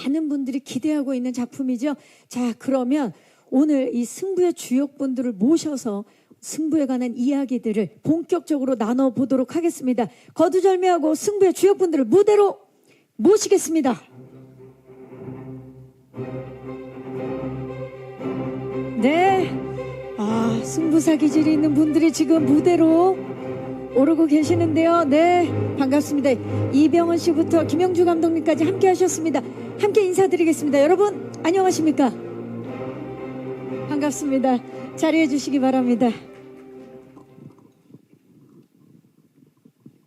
많은 분들이 기대하고 있는 작품이죠. 자, 그러면 오늘 이 승부의 주역분들을 모셔서 승부에 관한 이야기들을 본격적으로 나눠보도록 하겠습니다. 거두절미하고 승부의 주역분들을 무대로 모시겠습니다. 네, 승부사 기질이 있는 분들이 지금 무대로 오르고 계시는데요. 네, 반갑습니다. 이병헌 씨부터 김영주 감독님까지 함께 하셨습니다. 함께 인사드리겠습니다. 여러분 안녕하십니까? 반갑습니다. 자리해 주시기 바랍니다.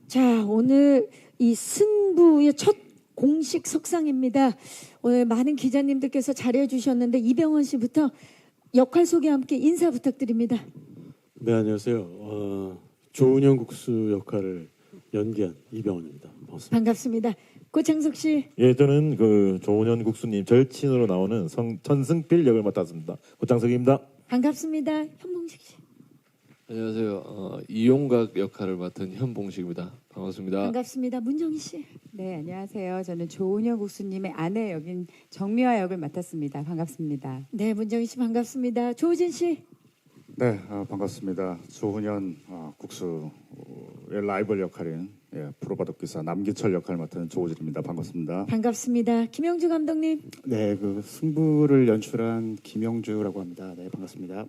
자, 오늘 이 승부의 첫 공식 석상입니다. 오늘 많은 기자님들께서 자리해 주셨는데 이병헌 씨부터 역할 소개 함께 인사 부탁드립니다. 네, 안녕하세요. 조은현 국수 역할을 연기한 이병헌입니다. 반갑습니다. 반갑습니다. 고창석 씨. 예, 저는 그 조은현 국수님 절친으로 나오는 천승필 역을 맡았습니다. 고창석입니다. 반갑습니다. 현봉식 씨. 안녕하세요. 이용각 역할을 맡은 현봉식입니다. 반갑습니다. 반갑습니다. 문정희 씨. 네, 안녕하세요. 저는 조은현 국수님의 아내 역인 정미화 역을 맡았습니다. 반갑습니다. 네, 문정희 씨 반갑습니다. 조우진 씨. 네, 반갑습니다. 조은현 국수의 라이벌 역할인 프로바둑기사 남기철 역할을 맡은 조우진입니다. 반갑습니다. 반갑습니다. 김영주 감독님. 네, 그 승부를 연출한 김영주라고 합니다. 네, 반갑습니다.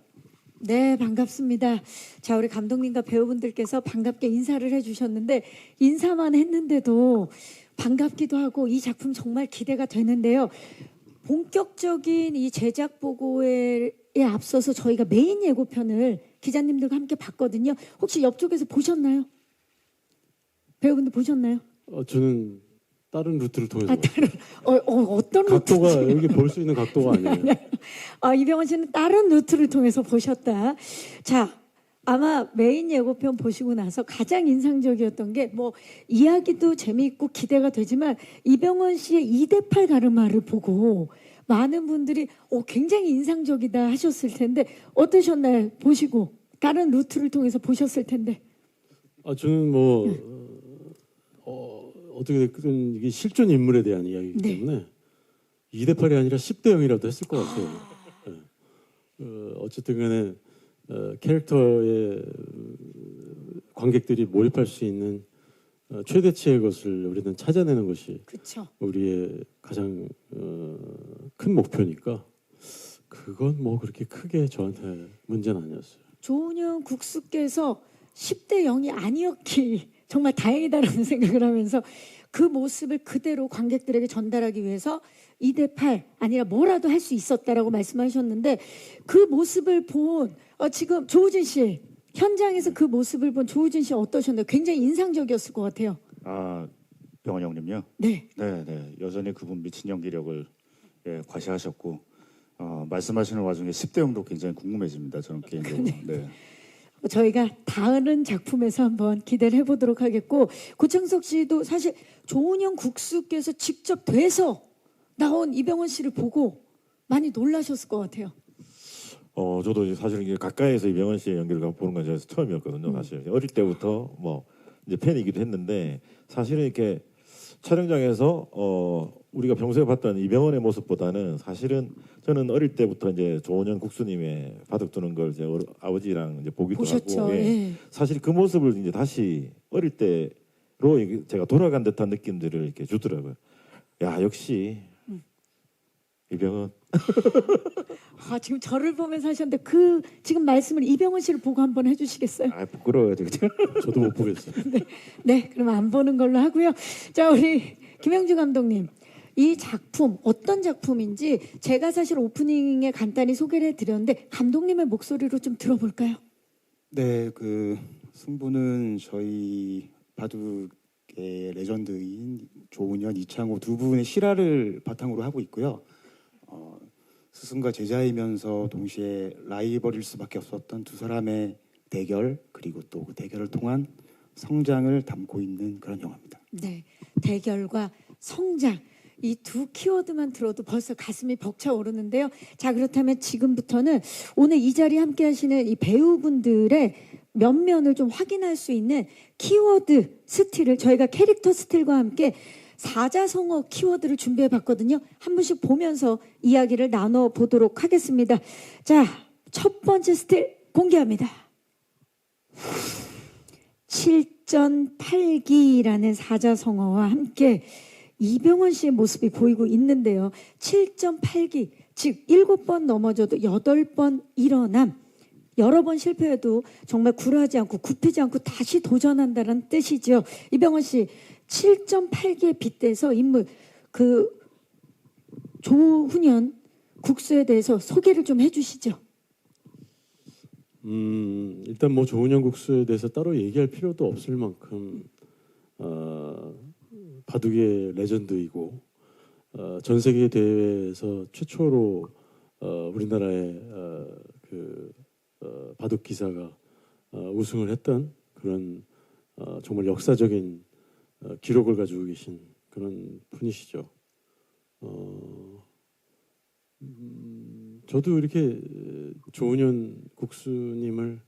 네, 반갑습니다. 자, 우리 감독님과 배우분들께서 반갑게 인사를 해주셨는데 인사만 했는데도 반갑기도 하고 이 작품 정말 기대가 되는데요. 본격적인 이 제작 보고에 앞서서 저희가 메인 예고편을 기자님들과 함께 봤거든요. 혹시 옆쪽에서 보셨나요? 배우분들 보셨나요? 저는 다른 루트를 통해서 다른 어떤 각도가 루트지? 여기 볼 수 있는 각도가 아니에요. 이병헌 씨는 다른 루트를 통해서 보셨다. 자, 아마 메인 예고편 보시고 나서 가장 인상적이었던 게 뭐 이야기도 재미있고 기대가 되지만 이병헌 씨의 2대8 가르마를 보고 많은 분들이 굉장히 인상적이다 하셨을 텐데 어떠셨나요? 보시고 다른 루트를 통해서 보셨을 텐데. 저는 어떻게 됐든 이게 실존 인물에 대한 이야기이기 네. 때문에 2대8이 아니라 10대 0이라도 했을 것 같아요. 어쨌든 간에 캐릭터의 관객들이 몰입할 수 있는 최대치의 것을 우리는 찾아내는 것이 그렇죠. 우리의 가장 큰 목표니까 그건 뭐 그렇게 크게 저한테 문제는 아니었어요. 조은현 국수께서 10대 0이 아니었기 정말 다행이다라는 생각을 하면서 그 모습을 그대로 관객들에게 전달하기 위해서 2대8 아니라 뭐라도 할 수 있었다라고 말씀하셨는데 그 모습을 본 지금 조우진 씨 현장에서 그 모습을 본 조우진 씨 어떠셨나요? 굉장히 인상적이었을 것 같아요. 병헌 형님요. 네. 네. 여전히 그분 미친 연기력을 과시하셨고 말씀하시는 와중에 10대 형도 굉장히 궁금해집니다. 저는 개인적으로. 네. 저희가 다른 작품에서 한번 기대를 해보도록 하겠고 고창석 씨도 사실 조은현 국수께서 직접 돼서 나온 이병헌 씨를 보고 많이 놀라셨을 것 같아요. 저도 사실 이게 가까이에서 이병헌 씨의 연기를 보는 건 제가 처음이었거든요. 사실 어릴 때부터 뭐 이제 팬이기도 했는데 사실은 이렇게 촬영장에서 우리가 평소에 봤던 이병헌의 모습보다는 사실은 저는 어릴 때부터 이제 조은현 국수님의 바둑 두는 걸 이제 아버지랑 이제 보기도 보셨죠. 하고 예. 사실 그 모습을 이제 다시 어릴 때로 제가 돌아간 듯한 느낌들을 이렇게 주더라고요. 야, 역시 이병헌. 지금 저를 보면서 하셨는데 지금 말씀을 이병헌 씨를 보고 한번 해주시겠어요? 부끄러워요 지금. 저도 못 보겠어요. 네, 그럼 안 보는 걸로 하고요. 자, 우리 김영주 감독님. 이 작품 어떤 작품인지 제가 사실 오프닝에 간단히 소개를 해드렸는데 감독님의 목소리로 좀 들어볼까요? 네, 그 승부는 저희 바둑의 레전드인 조은현, 이창호 두 분의 실화를 바탕으로 하고 있고요. 스승과 제자이면서 동시에 라이벌일 수밖에 없었던 두 사람의 대결 그리고 또 그 대결을 통한 성장을 담고 있는 그런 영화입니다. 네, 대결과 성장. 이 두 키워드만 들어도 벌써 가슴이 벅차오르는데요. 자, 그렇다면 지금부터는 오늘 이 자리에 함께 하시는 이 배우분들의 면면을 좀 확인할 수 있는 키워드 스틸을 저희가 캐릭터 스틸과 함께 사자성어 키워드를 준비해 봤거든요. 한 분씩 보면서 이야기를 나눠 보도록 하겠습니다. 자, 첫 번째 스틸 공개합니다. 7전8기라는 사자성어와 함께 이병헌 씨의 모습이 보이고 있는데요. 7.8기, 즉 7번 넘어져도 8번 일어남. 여러 번 실패해도 정말 굴하지 않고 굽히지 않고 다시 도전한다는 뜻이죠. 이병헌 씨, 7.8기에 빗대서 인물 그 조훈현 국수에 대해서 소개를 좀 해주시죠. 일단 뭐 조은영 국수에 대해서 따로 얘기할 필요도 없을 만큼 바둑의 레전드이고 전 세계 대회에서 최초로 우리나라의 바둑 기사가 우승을 했던 그런 정말 역사적인 기록을 가지고 계신 그런 분이시죠. 저도 이렇게 조은현 국수님을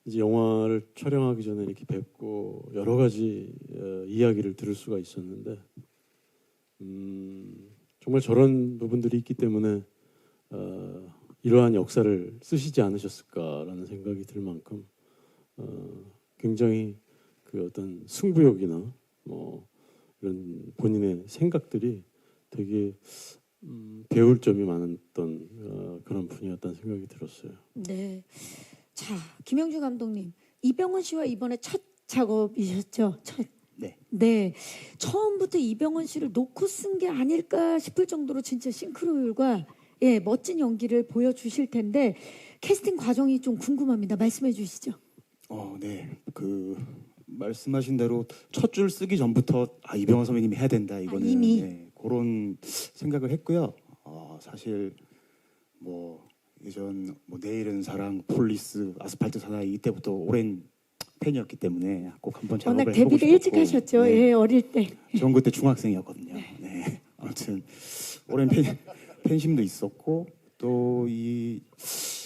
이제 영화를 촬영하기 전에 이렇게 뵙고 여러 가지 이야기를 들을 수가 있었는데 정말 저런 부분들이 있기 때문에 이러한 역사를 쓰시지 않으셨을까라는 생각이 들 만큼 굉장히 그 어떤 승부욕이나 뭐 이런 본인의 생각들이 되게 배울 점이 많았던 그런 분이었다는 생각이 들었어요. 네. 자, 김영주 감독님, 이병헌 씨와 이번에 첫 작업이셨죠? 네. 네. 처음부터 이병헌 씨를 놓고 쓴 게 아닐까 싶을 정도로 진짜 싱크로율과 예, 멋진 연기를 보여주실 텐데 캐스팅 과정이 좀 궁금합니다. 말씀해 주시죠. 네. 그 말씀하신 대로 첫 줄 쓰기 전부터 이병헌 선배님이 해야 된다. 이거는 이미? 네, 그런 생각을 했고요. 사실 뭐 예전 뭐 내일은 사랑, 폴리스, 아스팔트 사나이 이때부터 오랜 팬이었기 때문에 꼭 한번 워낙 작업을 해보고 데뷔를 일찍 싶었고, 하셨죠. 네. 예, 어릴 때. 전 그때 중학생이었거든요. 네. 아무튼 오랜 팬심도 있었고 또 이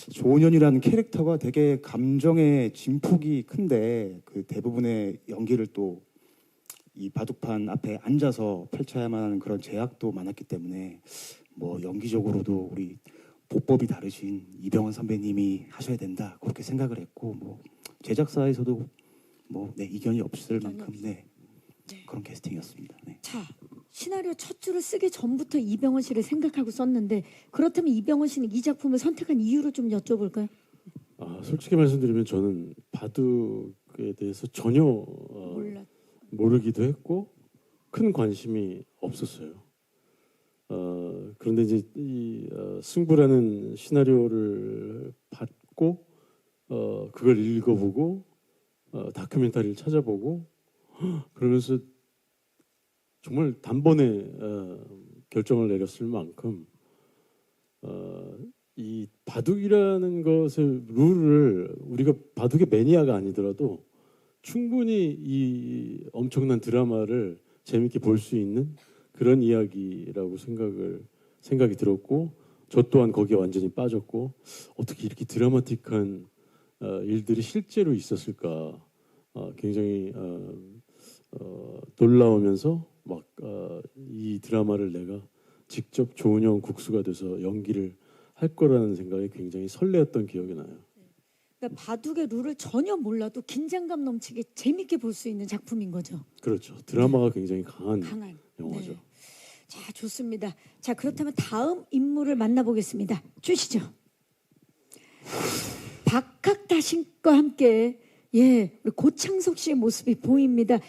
조은현이라는 캐릭터가 되게 감정의 진폭이 큰데 그 대부분의 연기를 또 이 바둑판 앞에 앉아서 펼쳐야만 하는 그런 제약도 많았기 때문에 뭐 연기적으로도 우리 보법이 다르신 이병헌 선배님이 하셔야 된다 그렇게 생각을 했고 뭐 제작사에서도 뭐 이견이 없을 만큼 그런 캐스팅이었습니다. 네. 자, 시나리오 첫 줄을 쓰기 전부터 이병헌 씨를 생각하고 썼는데 그렇다면 이병헌 씨는 이 작품을 선택한 이유를 좀 여쭤볼까요? 솔직히 말씀드리면 저는 바둑에 대해서 전혀 모르기도 했고 큰 관심이 없었어요. 그런데 이제 이 승부라는 시나리오를 받고 그걸 읽어보고 다큐멘터리를 찾아보고 그러면서 정말 단번에 결정을 내렸을 만큼 이 바둑이라는 것의 룰을 우리가 바둑의 매니아가 아니더라도 충분히 이 엄청난 드라마를 재밌게 볼 수 있는 그런 이야기라고 생각이 들었고 저 또한 거기에 완전히 빠졌고 어떻게 이렇게 드라마틱한 일들이 실제로 있었을까 굉장히 놀라우면서 막 이 드라마를 내가 직접 조은영 국수가 돼서 연기를 할 거라는 생각에 굉장히 설레었던 기억이 나요. 그러니까 바둑의 룰을 전혀 몰라도 긴장감 넘치게 재밌게 볼 수 있는 작품인 거죠. 그렇죠. 드라마가 굉장히 강한 영화죠. 네. 자, 좋습니다. 자, 그렇다면 다음 인물을 만나보겠습니다. 주시죠. 박학다신과 함께 우리 고창석 씨의 모습이 보입니다.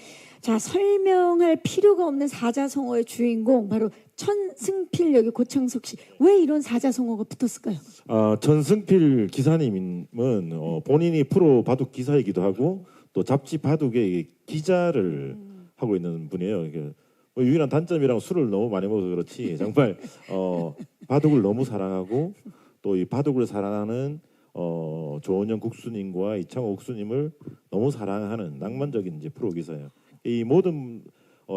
자, 설명할 필요가 없는 사자성어의 주인공 바로 천승필 역의 고창석 씨. 왜 이런 사자성어가 붙었을까요? 전승필 기사님은 본인이 프로 바둑 기사이기도 하고 또 잡지 바둑의 기자를 하고 있는 분이에요. 이게 뭐 유일한 단점이랑 술을 너무 많이 먹어서 그렇지 정말 바둑을 너무 사랑하고 또 이 바둑을 사랑하는 조은영 국수님과 이창호 국수님을 너무 사랑하는 낭만적인 이제 프로 기사예요. 이 모든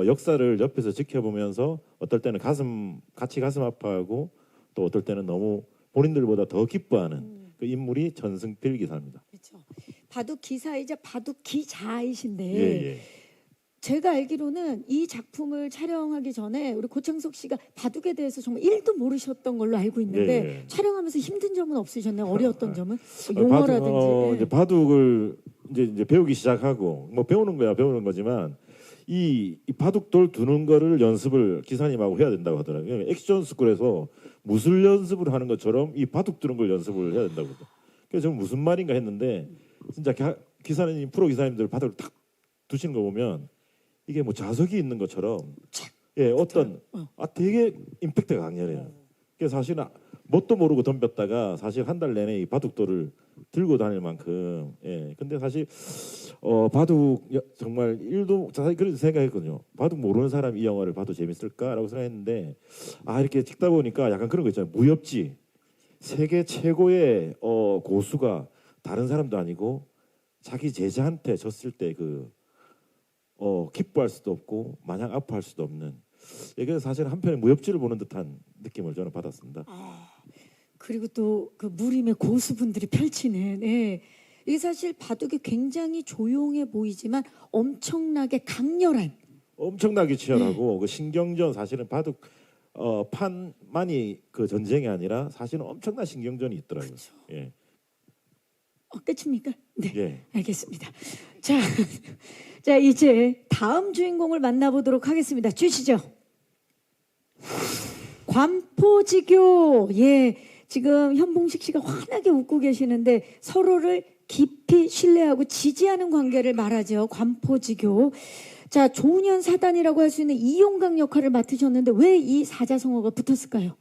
역사를 옆에서 지켜보면서 어떨 때는 같이 가슴 아파하고 또 어떨 때는 너무 본인들보다 더 기뻐하는 그 인물이 전승필 기사입니다. 그렇죠. 바둑 기사이자 바둑 기자이신데 예. 제가 알기로는 이 작품을 촬영하기 전에 우리 고창석 씨가 바둑에 대해서 정말 1도 모르셨던 걸로 알고 있는데 예. 촬영하면서 힘든 점은 없으셨나요? 어려웠던 점은? 뭐 바둑, 용어라든지. 이제 바둑을 이제 배우기 시작하고 뭐 배우는 거야 배우는 거지만 이 바둑돌 두는 거를 연습을 기사님하고 해야 된다고 하더라고요. 액션 스쿨에서 무술 연습을 하는 것처럼 이 바둑 두는 걸 연습을 해야 된다고. 그래서 저는 무슨 말인가 했는데 진짜 기사님 프로 기사님들 바둑을 탁 두시는 거 보면 이게 뭐 자석이 있는 것처럼 예 어떤 되게 임팩트가 강렬해요. 그래서 사실은 뭣도 모르고 덤볐다가 사실 한 달 내내 이 바둑돌을 들고 다닐 만큼 예 근데 사실 바둑 정말 일도 자세히 그런 생각했거든요. 바둑 모르는 사람이 이 영화를 봐도 재밌을까라고 생각했는데 이렇게 찍다 보니까 약간 그런 거 있잖아요. 무협지 세계 최고의 고수가 다른 사람도 아니고 자기 제자한테 졌을 때 기뻐할 수도 없고 마냥 아파할 수도 없는 그래서 사실 한편의 무협지를 보는 듯한 느낌을 저는 받았습니다. 그리고 또 그 무림의 고수분들이 펼치는 이게 사실 바둑이 굉장히 조용해 보이지만 엄청나게 강렬한 엄청나게 치열하고 그 신경전 사실은 바둑 판만이 그 전쟁이 아니라 사실은 엄청난 신경전이 있더라고요. 그렇죠. 예. 끝입니까? 네. 예. 알겠습니다. 자 이제 다음 주인공을 만나보도록 하겠습니다. 주시죠. 관포지교. 예, 지금 현봉식 씨가 환하게 웃고 계시는데 서로를 깊이 신뢰하고 지지하는 관계를 말하죠. 관포지교. 자, 조은현 사단이라고 할 수 있는 이용각 역할을 맡으셨는데 왜 이 사자성어가 붙었을까요?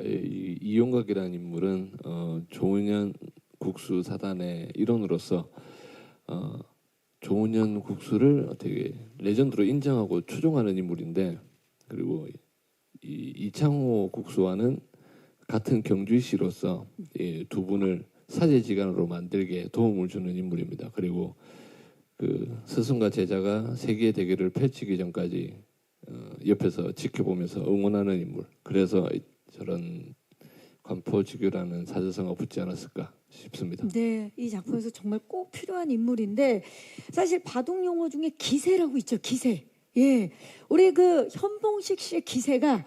이 이용각이라는 인물은 조은현 국수 사단의 일원으로서 조은현 국수를 되게 레전드로 인정하고 추종하는 인물인데 그리고 이 이창호 국수와는 같은 경주시로서 이 두 분을 사제지간으로 만들게 도움을 주는 인물입니다. 그리고 그 스승과 제자가 세계의 대결을 펼치기 전까지 옆에서 지켜보면서 응원하는 인물. 그래서 저런 관포지교라는 사자성어가 붙지 않았을까 싶습니다. 네, 이 작품에서 정말 꼭 필요한 인물인데 사실 바둑 용어 중에 기세라고 있죠. 기세. 예, 우리 그 현봉식 씨의 기세가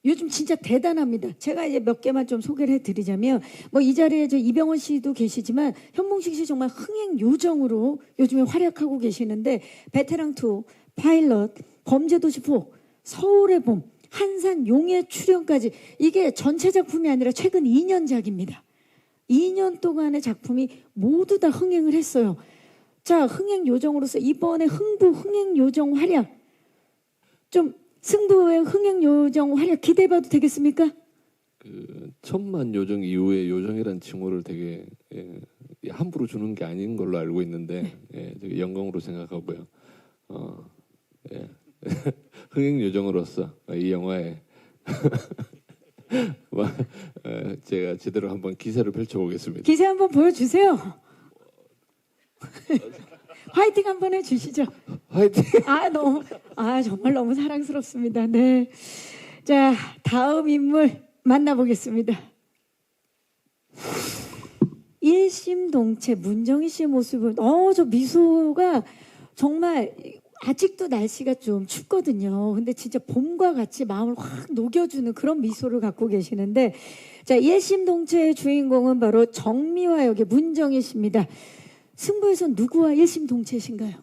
요즘 진짜 대단합니다. 제가 이제 몇 개만 좀 소개를 해드리자면 뭐 이 자리에 저 이병헌 씨도 계시지만 현봉식 씨 정말 흥행 요정으로 요즘에 활약하고 계시는데 베테랑 2, 파일럿, 범죄도시 4, 서울의 봄, 한산 용의 출연까지 이게 전체 작품이 아니라 최근 2년작입니다. 2년 동안의 작품이 모두 다 흥행을 했어요. 자, 흥행 요정으로서 이번에 흥행 요정 활약 좀 승부의 흥행 요정 활약 기대해봐도 되겠습니까? 그 천만 요정 이후에 요정이라는 칭호를 되게 함부로 주는 게 아닌 걸로 알고 있는데 되게 영광으로 생각하고요. 예. 흥행 요정으로서 이 영화에 제가 제대로 한번 기세를 펼쳐보겠습니다. 기세 한번 보여주세요. 화이팅 한번 해주시죠. 화이팅! 정말 너무 사랑스럽습니다. 네. 자, 다음 인물 만나보겠습니다. 일심동체 문정희 씨의 모습은 저 미소가 정말 아직도 날씨가 좀 춥거든요. 근데 진짜 봄과 같이 마음을 확 녹여주는 그런 미소를 갖고 계시는데 자, 일심동체의 주인공은 바로 정미화 역의 문정희 씨입니다. 승부에서 누구와 일심동체이신가요?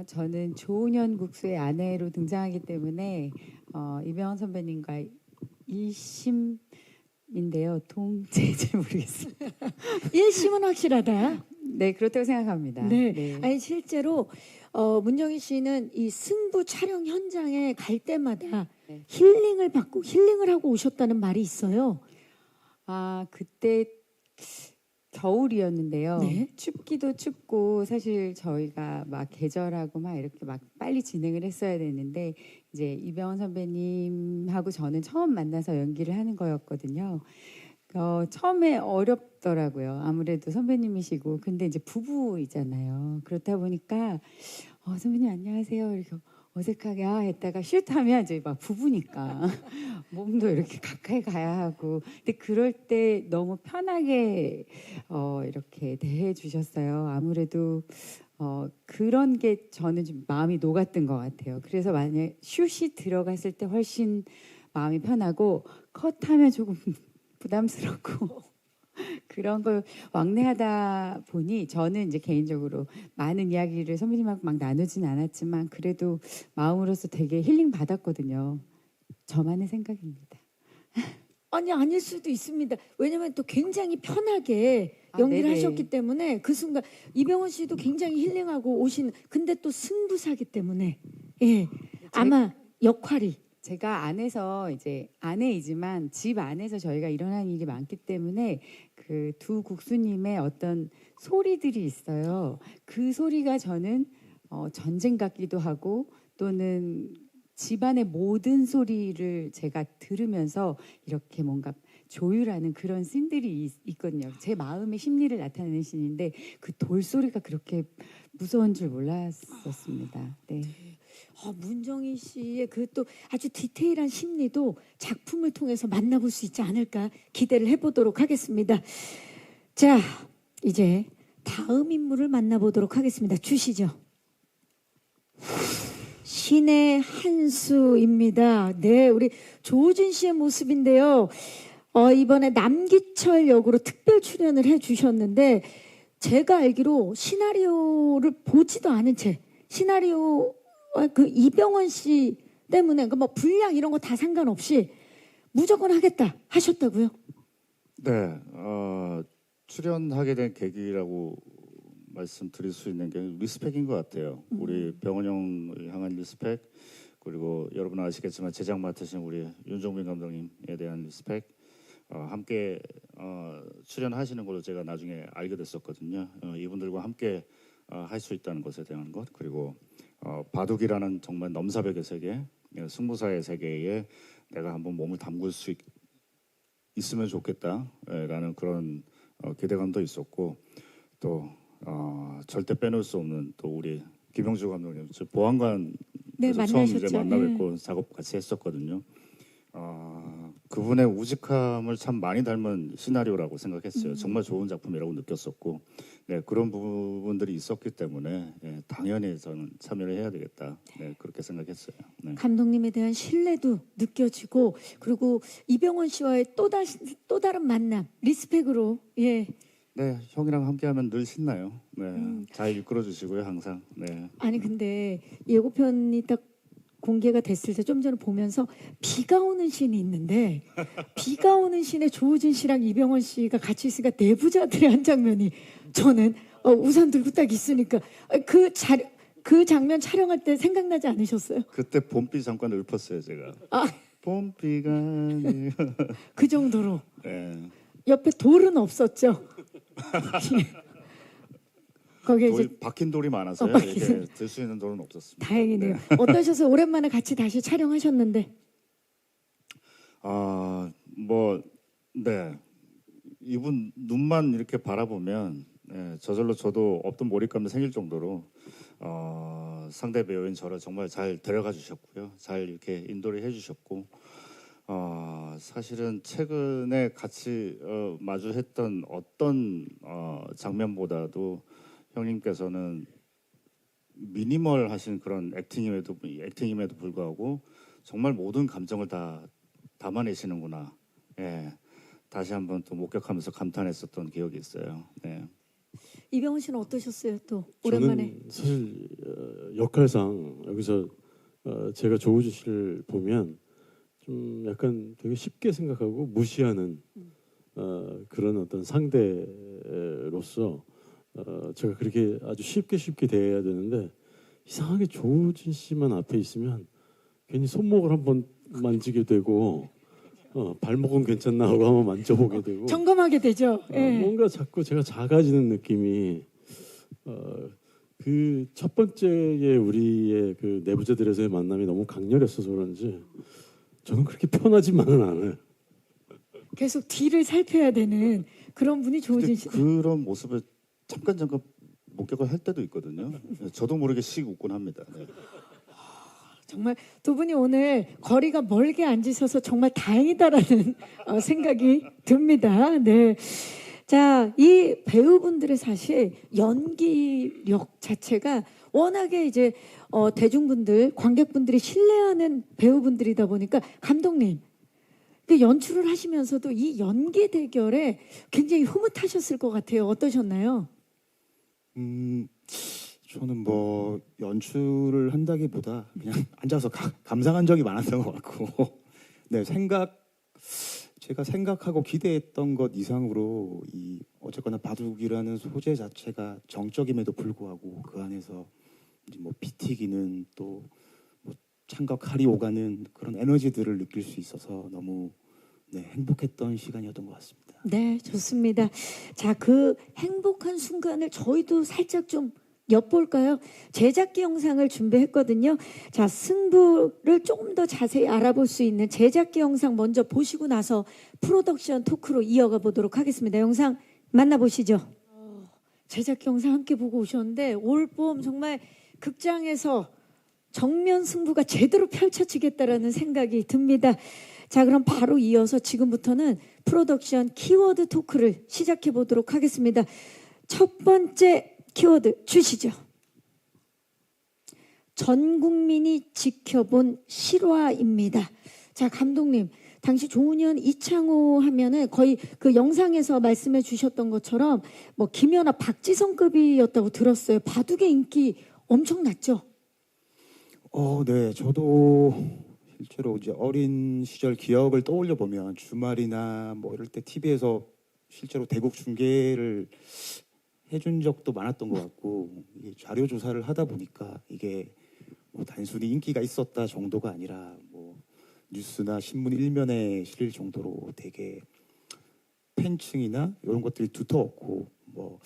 저는 조은현 국수의 아내로 등장하기 때문에 이병헌 선배님과 일심인데요. 동체인지 모르겠습니다. 일심은 확실하다. 네, 그렇다고 생각합니다. 네. 아니 실제로 문정희 씨는 이 승부 촬영 현장에 갈 때마다 힐링을 받고 힐링을 하고 오셨다는 말이 있어요. 그때 겨울이었는데요. 네. 춥기도 춥고 사실 저희가 막 계절하고 막 이렇게 막 빨리 진행을 했어야 되는데 이제 이병헌 선배님하고 저는 처음 만나서 연기를 하는 거였거든요. 처음에 어렵더라고요. 아무래도 선배님이시고 근데 이제 부부이잖아요. 그렇다 보니까 선배님 안녕하세요 이렇게 어색하게 했다가 슛 하면 이제 막 부부니까 몸도 이렇게 가까이 가야 하고 근데 그럴 때 너무 편하게 이렇게 대해 주셨어요. 아무래도 그런 게 저는 좀 마음이 녹았던 것 같아요. 그래서 만약 슛이 들어갔을 때 훨씬 마음이 편하고 컷하면 조금 부담스럽고 그런 걸 왕래하다 보니 저는 이제 개인적으로 많은 이야기를 선배님하고 막 나누진 않았지만 그래도 마음으로서 되게 힐링 받았거든요. 저만의 생각입니다. 아니 아닐 수도 있습니다. 왜냐하면 또 굉장히 편하게 연기를 네네. 하셨기 때문에 그 순간 이병헌 씨도 굉장히 힐링하고 오신. 근데 또 승부사기 때문에 아마 역할이 제가 안에서 이제 아내이지만 집 안에서 저희가 일어나는 일이 많기 때문에 그 두 국수님의 어떤 소리들이 있어요. 그 소리가 저는 전쟁 같기도 하고 또는 집안의 모든 소리를 제가 들으면서 이렇게 뭔가 조율하는 그런 씬들이 있거든요. 제 마음의 심리를 나타내는 씬인데 그 돌소리가 그렇게 무서운 줄 몰랐었습니다. 네. 문정희 씨의 그 또 아주 디테일한 심리도 작품을 통해서 만나볼 수 있지 않을까 기대를 해보도록 하겠습니다. 자, 이제 다음 인물을 만나보도록 하겠습니다. 주시죠. 신의 한수입니다. 네, 우리 조우진 씨의 모습인데요. 이번에 남기철 역으로 특별 출연을 해주셨는데 제가 알기로 시나리오를 보지도 않은 채 시나리오 그 이병헌 씨 때문에 뭐 분량 이런 거 다 상관없이 무조건 하겠다 하셨다고요? 네, 출연하게 된 계기라고 말씀드릴 수 있는 게 리스펙인 것 같아요. 우리 병헌 형을 향한 리스펙, 그리고 여러분 아시겠지만 제작 맡으신 우리 윤종빈 감독님에 대한 리스펙, 함께 출연하시는 걸로 제가 나중에 알게 됐었거든요. 이분들과 함께 할 수 있다는 것에 대한 것, 그리고 바둑이라는 정말 넘사벽의 세계, 승부사의 세계에 내가 한번 몸을 담글 수 있으면 좋겠다라는 그런 기대감도 있었고, 또 절대 빼놓을 수 없는 또 우리 김영주 감독님, 보안관 네, 처음 이제 만나셨죠. 만나 뵙고 작업 같이 했었거든요. 그분의 우직함을 참 많이 닮은 시나리오라고 생각했어요. 정말 좋은 작품이라고 느꼈었고, 네, 그런 부분들이 있었기 때문에 당연히 저는 참여를 해야 되겠다. 네, 그렇게 생각했어요. 네. 감독님에 대한 신뢰도 느껴지고 그리고 이병헌 씨와의 또 다른 만남 리스펙으로 네, 형이랑 함께하면 늘 신나요. 네, 잘 이끌어 주시고요, 항상. 네. 아니 근데 예고편이 딱 공개가 됐을 때 좀 전에 보면서 비가 오는 씬이 있는데 비가 오는 씬에 조우진 씨랑 이병헌 씨가 같이 있으니까 내부자들의 한 장면이 저는 우산 들고 딱 있으니까 그 장면 촬영할 때 생각나지 않으셨어요? 그때 봄비 잠깐 읊었어요, 제가. 봄비가 그 정도로 네. 옆에 돌은 없었죠. 거기에 이제 박힌 돌이 많아서요. 박힌 이게 들 수 있는 돌은 없었습니다. 다행이네요. 네. 어떠셔서 오랜만에 같이 다시 촬영하셨는데? 네. 이분 눈만 이렇게 바라보면 저절로 저도 없던 몰입감이 생길 정도로 상대 배우인 저를 정말 잘 데려가 주셨고요. 잘 이렇게 인도를 해주셨고, 사실은 최근에 같이 마주했던 어떤 장면보다도 형님께서는 미니멀 하신 그런 액팅임에도 불구하고 정말 모든 감정을 다 담아내시는구나. 다시 한번 또 목격하면서 감탄했었던 기억이 있어요. 네. 이병헌 씨는 어떠셨어요? 또 오랜만에. 저는 사실 역할상 여기서 제가 조우진 씨를 보면 좀 약간 되게 쉽게 생각하고 무시하는 그런 어떤 상대로서 제가 그렇게 아주 쉽게 대해야 되는데 이상하게 조우진 씨만 앞에 있으면 괜히 손목을 한번 만지게 되고 발목은 괜찮나 하고 한번 만져보게 되고 점검하게 되죠. 뭔가 자꾸 제가 작아지는 느낌이 그 첫 번째의 우리의 그 내부자들에서의 만남이 너무 강렬했어서 그런지 저는 그렇게 편하지만은 않아요. 계속 뒤를 살펴야 되는 그런 분이 조우진 씨. 그런 모습을 잠깐 목격을 할 때도 있거든요. 저도 모르게 씩 웃곤 합니다. 네. 정말 두 분이 오늘 거리가 멀게 앉으셔서 정말 다행이다라는 생각이 듭니다. 네. 자, 이 배우분들의 사실 연기력 자체가 워낙에 이제 대중분들, 관객분들이 신뢰하는 배우분들이다 보니까 감독님, 그 연출을 하시면서도 이 연기 대결에 굉장히 흐뭇하셨을 것 같아요. 어떠셨나요? 저는 뭐 연출을 한다기보다 그냥 앉아서 감상한 적이 많았던 것 같고, 네, 제가 생각하고 기대했던 것 이상으로 이 어쨌거나 바둑이라는 소재 자체가 정적임에도 불구하고 그 안에서 이제 뭐 피 튀기는 또 뭐 참각할이 오가는 그런 에너지들을 느낄 수 있어서 너무 네, 행복했던 시간이었던 것 같습니다. 네, 좋습니다. 자, 그 행복한 순간을 저희도 살짝 좀 엿볼까요? 제작기 영상을 준비했거든요. 자, 승부를 조금 더 자세히 알아볼 수 있는 제작기 영상 먼저 보시고 나서 프로덕션 토크로 이어가 보도록 하겠습니다. 영상 만나보시죠. 제작기 영상 함께 보고 오셨는데 올봄 정말 극장에서 정면 승부가 제대로 펼쳐지겠다라는 생각이 듭니다. 자, 그럼 바로 이어서 지금부터는 프로덕션 키워드 토크를 시작해 보도록 하겠습니다. 첫 번째 키워드 주시죠. 전 국민이 지켜본 실화입니다. 자, 감독님, 당시 조훈현, 이창호 하면은 거의 그 영상에서 말씀해 주셨던 것처럼 뭐 김연아, 박지성급이었다고 들었어요. 바둑의 인기 엄청났죠? 네, 저도 실제로 이제 어린 시절 기억을 떠올려 보면 주말이나 뭐 이럴 때 TV에서 실제로 대국 중계를 해준 적도 많았던 것 같고, 이게 자료 조사를 하다 보니까 이게 뭐 단순히 인기가 있었다 정도가 아니라 뭐 뉴스나 신문 일면에 실릴 정도로 되게 팬층이나 이런 것들이 두터웠고, 뭐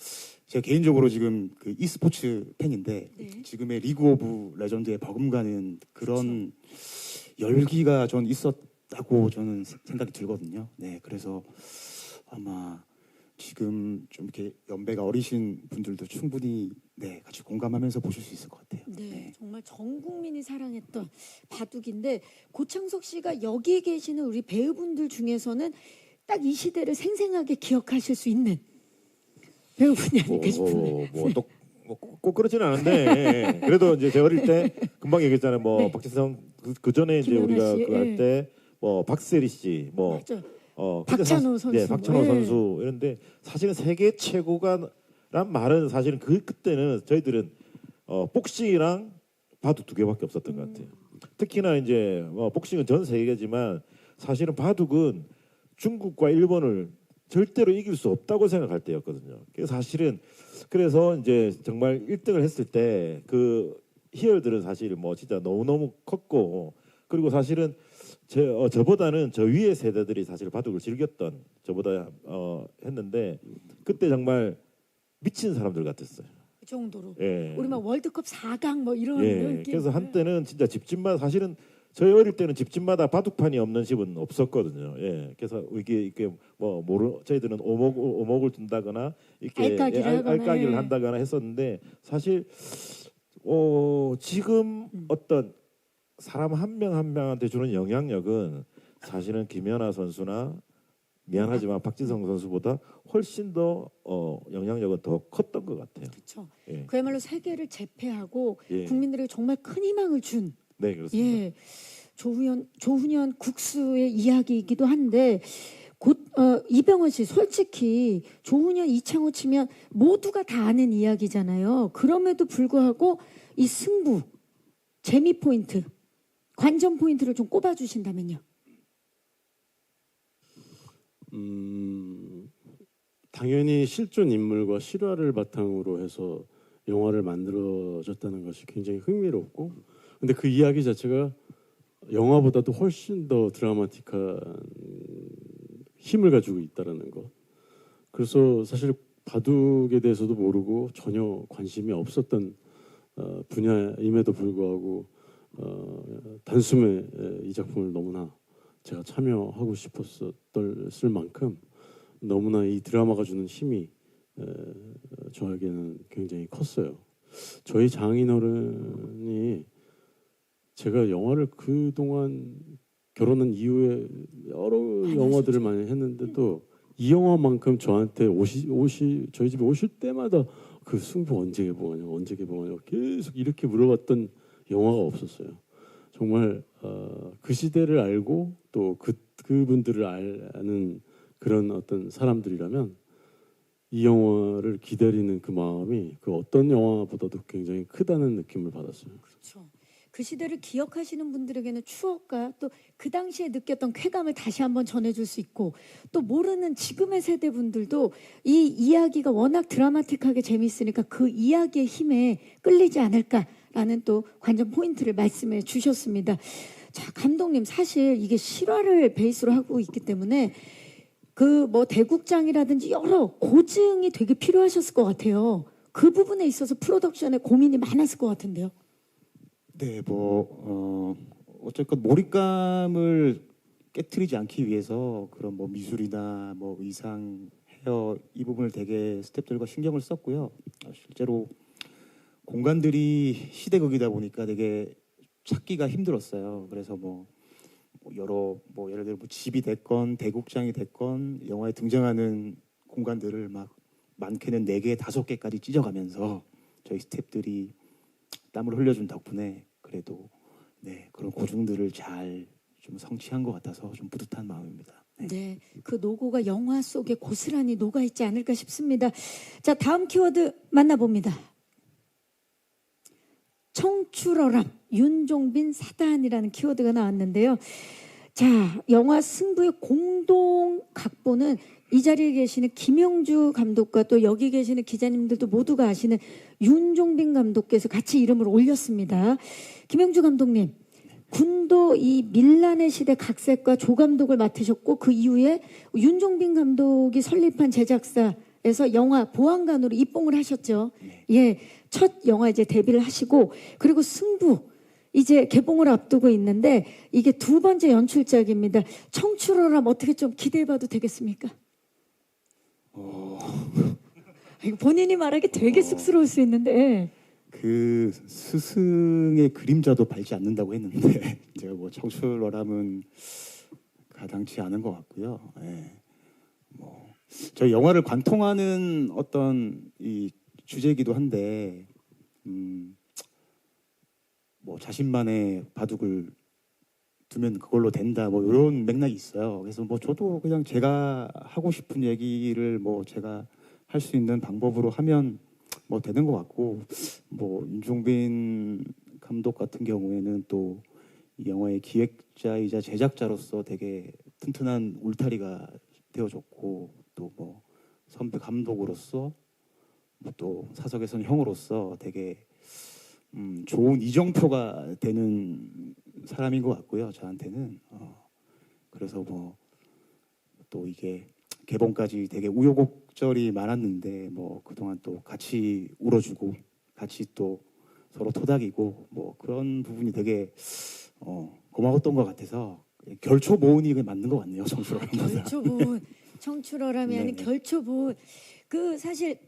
제가 개인적으로 지금 그 e스포츠 팬인데 네. 지금의 리그 오브 레전드에 버금가는 그런 열기가 전 있었다고 저는 생각이 들거든요. 네, 그래서 아마 지금 좀 이렇게 연배가 어리신 분들도 충분히 네, 같이 공감하면서 보실 수 있을 것 같아요. 네, 정말 전 국민이 사랑했던 바둑인데 고창석 씨가 여기 계시는 우리 배우분들 중에서는 딱 이 시대를 생생하게 기억하실 수 있는 배우분이 아닐까 싶은데. 꼭 그렇지는 않은데 그래도 이제 제가 어릴 때 금방 얘기했잖아요. 뭐 네. 박지성 그 전에 이제 김연아 우리가 씨, 그 할 때 뭐 박세리 씨, 뭐 맞죠? 근데 박찬호 선수. 네, 박찬호 네. 선수 이런데 사실은 세계 최고가란 말은 사실은 그때는 저희들은 복싱이랑 바둑 두 개밖에 없었던 것 같아요. 특히나 이제 복싱은 전 세계지만 사실은 바둑은 중국과 일본을 절대로 이길 수 없다고 생각할 때였거든요. 그래서 사실은 그래서 이제 정말 1등을 했을 때 그 희열들은 사실 뭐 진짜 너무너무 컸고, 그리고 사실은 저보다는 저 위의 세대들이 사실 바둑을 즐겼던 저보다 했는데 그때 정말 미친 사람들 같았어요. 그 정도로. 예. 우리 막 월드컵 4강 뭐 이런 예. 느낌. 그래서 한때는 진짜 집집마다 사실은 저희 어릴 때는 집집마다 바둑판이 없는 집은 없었거든요. 예. 그래서 이게 뭐 저희들은 오목을 둔다거나 이렇게 알까기를 하거나, 알까기를 예. 한다거나 했었는데 사실 지금 어떤 사람 한 명 한 명한테 주는 영향력은 사실은 김연아 선수나 미안하지만 박지성 선수보다 훨씬 더 영향력은 더 컸던 것 같아요. 그렇죠. 예. 그야말로 세계를 제패하고 예. 국민들에게 정말 큰 희망을 준 네, 그렇습니다. 예, 조훈현 국수의 이야기이기도 한데 이병헌 씨 솔직히 조훈현, 이창호 치면 모두가 다 아는 이야기잖아요. 그럼에도 불구하고 이 승부 재미 포인트, 관전 포인트를 좀 꼽아 주신다면요. 당연히 실존 인물과 실화를 바탕으로 해서 영화를 만들어졌다는 것이 굉장히 흥미롭고, 근데 그 이야기 자체가 영화보다도 훨씬 더 드라마틱한 힘을 가지고 있다라는 것. 그래서 사실 바둑에 대해서도 모르고 전혀 관심이 없었던 분야임에도 불구하고 단숨에 이 작품을 너무나 제가 참여하고 싶었을 만큼 너무나 이 드라마가 주는 힘이 저에게는 굉장히 컸어요. 저희 장인어른이 제가 영화를 그동안 결혼한 이후에 여러 영화들을 많이 했는데도 이 영화만큼 저한테 저희 집에 오실 때마다 그 승부 언제 개봉하냐, 언제 개봉하냐 계속 이렇게 물어봤던 영화가 없었어요. 정말 그 시대를 알고 또 그분들을 아는 그런 어떤 사람들이라면 이 영화를 기다리는 그 마음이 그 어떤 영화보다도 굉장히 크다는 느낌을 받았어요. 그렇죠. 그 시대를 기억하시는 분들에게는 추억과 또 그 당시에 느꼈던 쾌감을 다시 한번 전해줄 수 있고, 또 모르는 지금의 세대 분들도 이 이야기가 워낙 드라마틱하게 재밌으니까 그 이야기의 힘에 끌리지 않을까라는 또 관전 포인트를 말씀해 주셨습니다. 자, 감독님, 사실 이게 실화를 베이스로 하고 있기 때문에 그 뭐 대국장이라든지 여러 고증이 되게 필요하셨을 것 같아요. 그 부분에 있어서 프로덕션에 고민이 많았을 것 같은데요. 네, 어쨌건 몰입감을 깨트리지 않기 위해서 그런 뭐 미술이나 뭐 의상, 헤어 이 부분을 되게 스태프들과 신경을 썼고요. 실제로 공간들이 시대극이다 보니까 되게 찾기가 힘들었어요. 그래서 예를 들어 집이 됐건 대국장이 됐건 영화에 등장하는 공간들을 막 많게는 4개, 5개까지 찢어가면서 저희 스태프들이 땀을 흘려준 덕분에 그래도 그런 고증들을 잘 좀 성취한 것 같아서 좀 뿌듯한 마음입니다. 네, 그 노고가 영화 속에 고스란히 녹아 있지 않을까 싶습니다. 자, 다음 키워드 만나봅니다. 청출어람, 윤종빈 사단이라는 키워드가 나왔는데요. 자, 영화 승부의 공동 각본은 이 자리에 계시는 김영주 감독과 또 여기 계시는 기자님들도 모두가 아시는 윤종빈 감독께서 같이 이름을 올렸습니다. 김영주 감독님, 군도 이 밀란의 시대 각색과 조 감독을 맡으셨고, 그 이후에 윤종빈 감독이 설립한 제작사에서 영화 보안관으로 입봉을 하셨죠. 예, 첫 영화 이제 데뷔를 하시고, 그리고 승부 이제 개봉을 앞두고 있는데 이게 2번째 연출작입니다. 청출어람 어떻게 좀 기대해봐도 되겠습니까? 이거 본인이 말하기 되게 쑥스러울 수 있는데. 그 스승의 그림자도 밟지 않는다고 했는데 제가 뭐 청출어람은 가당치 않은 것 같고요. 저희 영화를 관통하는 어떤 이 주제이기도 한데 자신만의 바둑을 두면 그걸로 된다 이런 맥락이 있어요. 그래서 저도 그냥 제가 하고 싶은 얘기를 제가 할 수 있는 방법으로 하면 되는 것 같고, 윤종빈 감독 같은 경우에는 또 이 영화의 기획자이자 제작자로서 되게 튼튼한 울타리가 되어줬고, 또 선배 감독으로서 또 사석에선 형으로서 되게 좋은 이정표가 되는 사람인 것 같고요. 저한테는 그래서 또 이게 개봉까지 되게 우여곡절이 많았는데 그동안 또 같이 울어주고 같이 또 서로 토닥이고 그런 부분이 되게 고마웠던 것 같아서 결초보은이 맞는 것 같네요. 청출어람보다. 결초보은, 청출어람이 아닌 결초보은. 그 사실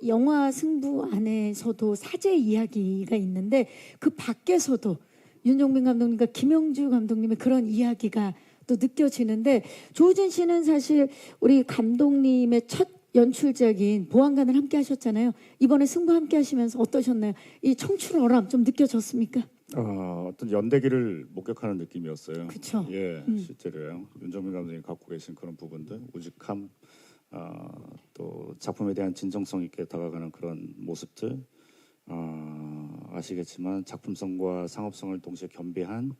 영화 승부 안에서도 사제 이야기가 있는데 그 밖에서도 윤종빈 감독님과 김영주 감독님의 그런 이야기가 또 느껴지는데, 조우진 씨는 사실 우리 감독님의 첫 연출작인 보안관을 함께 하셨잖아요. 이번에 승부 함께 하시면서 어떠셨나요? 이 청출어람 좀 느껴졌습니까? 어떤 연대기를 목격하는 느낌이었어요. 그쵸. 예, 실제로요. 윤종빈 감독님이 갖고 계신 그런 부분들, 우직함, 또 작품에 대한 진정성 있게 다가가는 그런 모습들, 아시겠지만 작품성과 상업성을 동시에 겸비한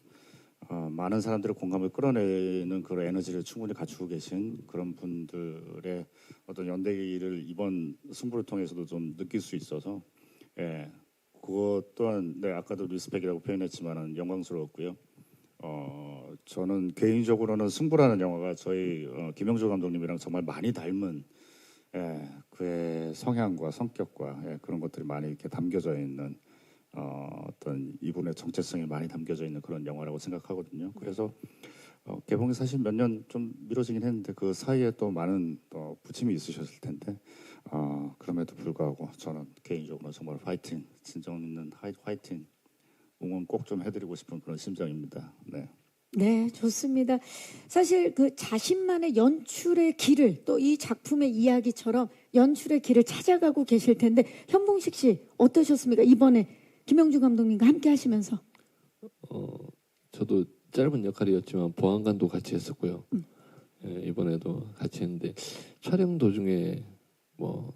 많은 사람들의 공감을 끌어내는 그런 에너지를 충분히 갖추고 계신 그런 분들의 어떤 연대기를 이번 승부를 통해서도 좀 느낄 수 있어서, 그것 또한 아까도 리스펙이라고 표현했지만은 영광스러웠고요. 저는 개인적으로는 승부라는 영화가 저희 김영주 감독님이랑 정말 많이 닮은 그의 성향과 성격과 그런 것들이 많이 이렇게 담겨져 있는 어떤 이분의 정체성이 많이 담겨져 있는 그런 영화라고 생각하거든요. 그래서 개봉이 사실 몇 년 좀 미뤄지긴 했는데 그 사이에 또 많은 부침이 있으셨을 텐데 그럼에도 불구하고 저는 개인적으로 정말 화이팅, 진정 있는 화이팅 응원 꼭 좀 해드리고 싶은 그런 심정입니다. 네. 네, 좋습니다. 사실 그 자신만의 연출의 길을 또 이 작품의 이야기처럼 연출의 길을 찾아가고 계실 텐데 현봉식 씨 어떠셨습니까? 이번에 김영주 감독님과 함께 하시면서. 저도 짧은 역할이었지만 보안관도 같이 했었고요. 예, 이번에도 같이 했는데 촬영 도중에 뭐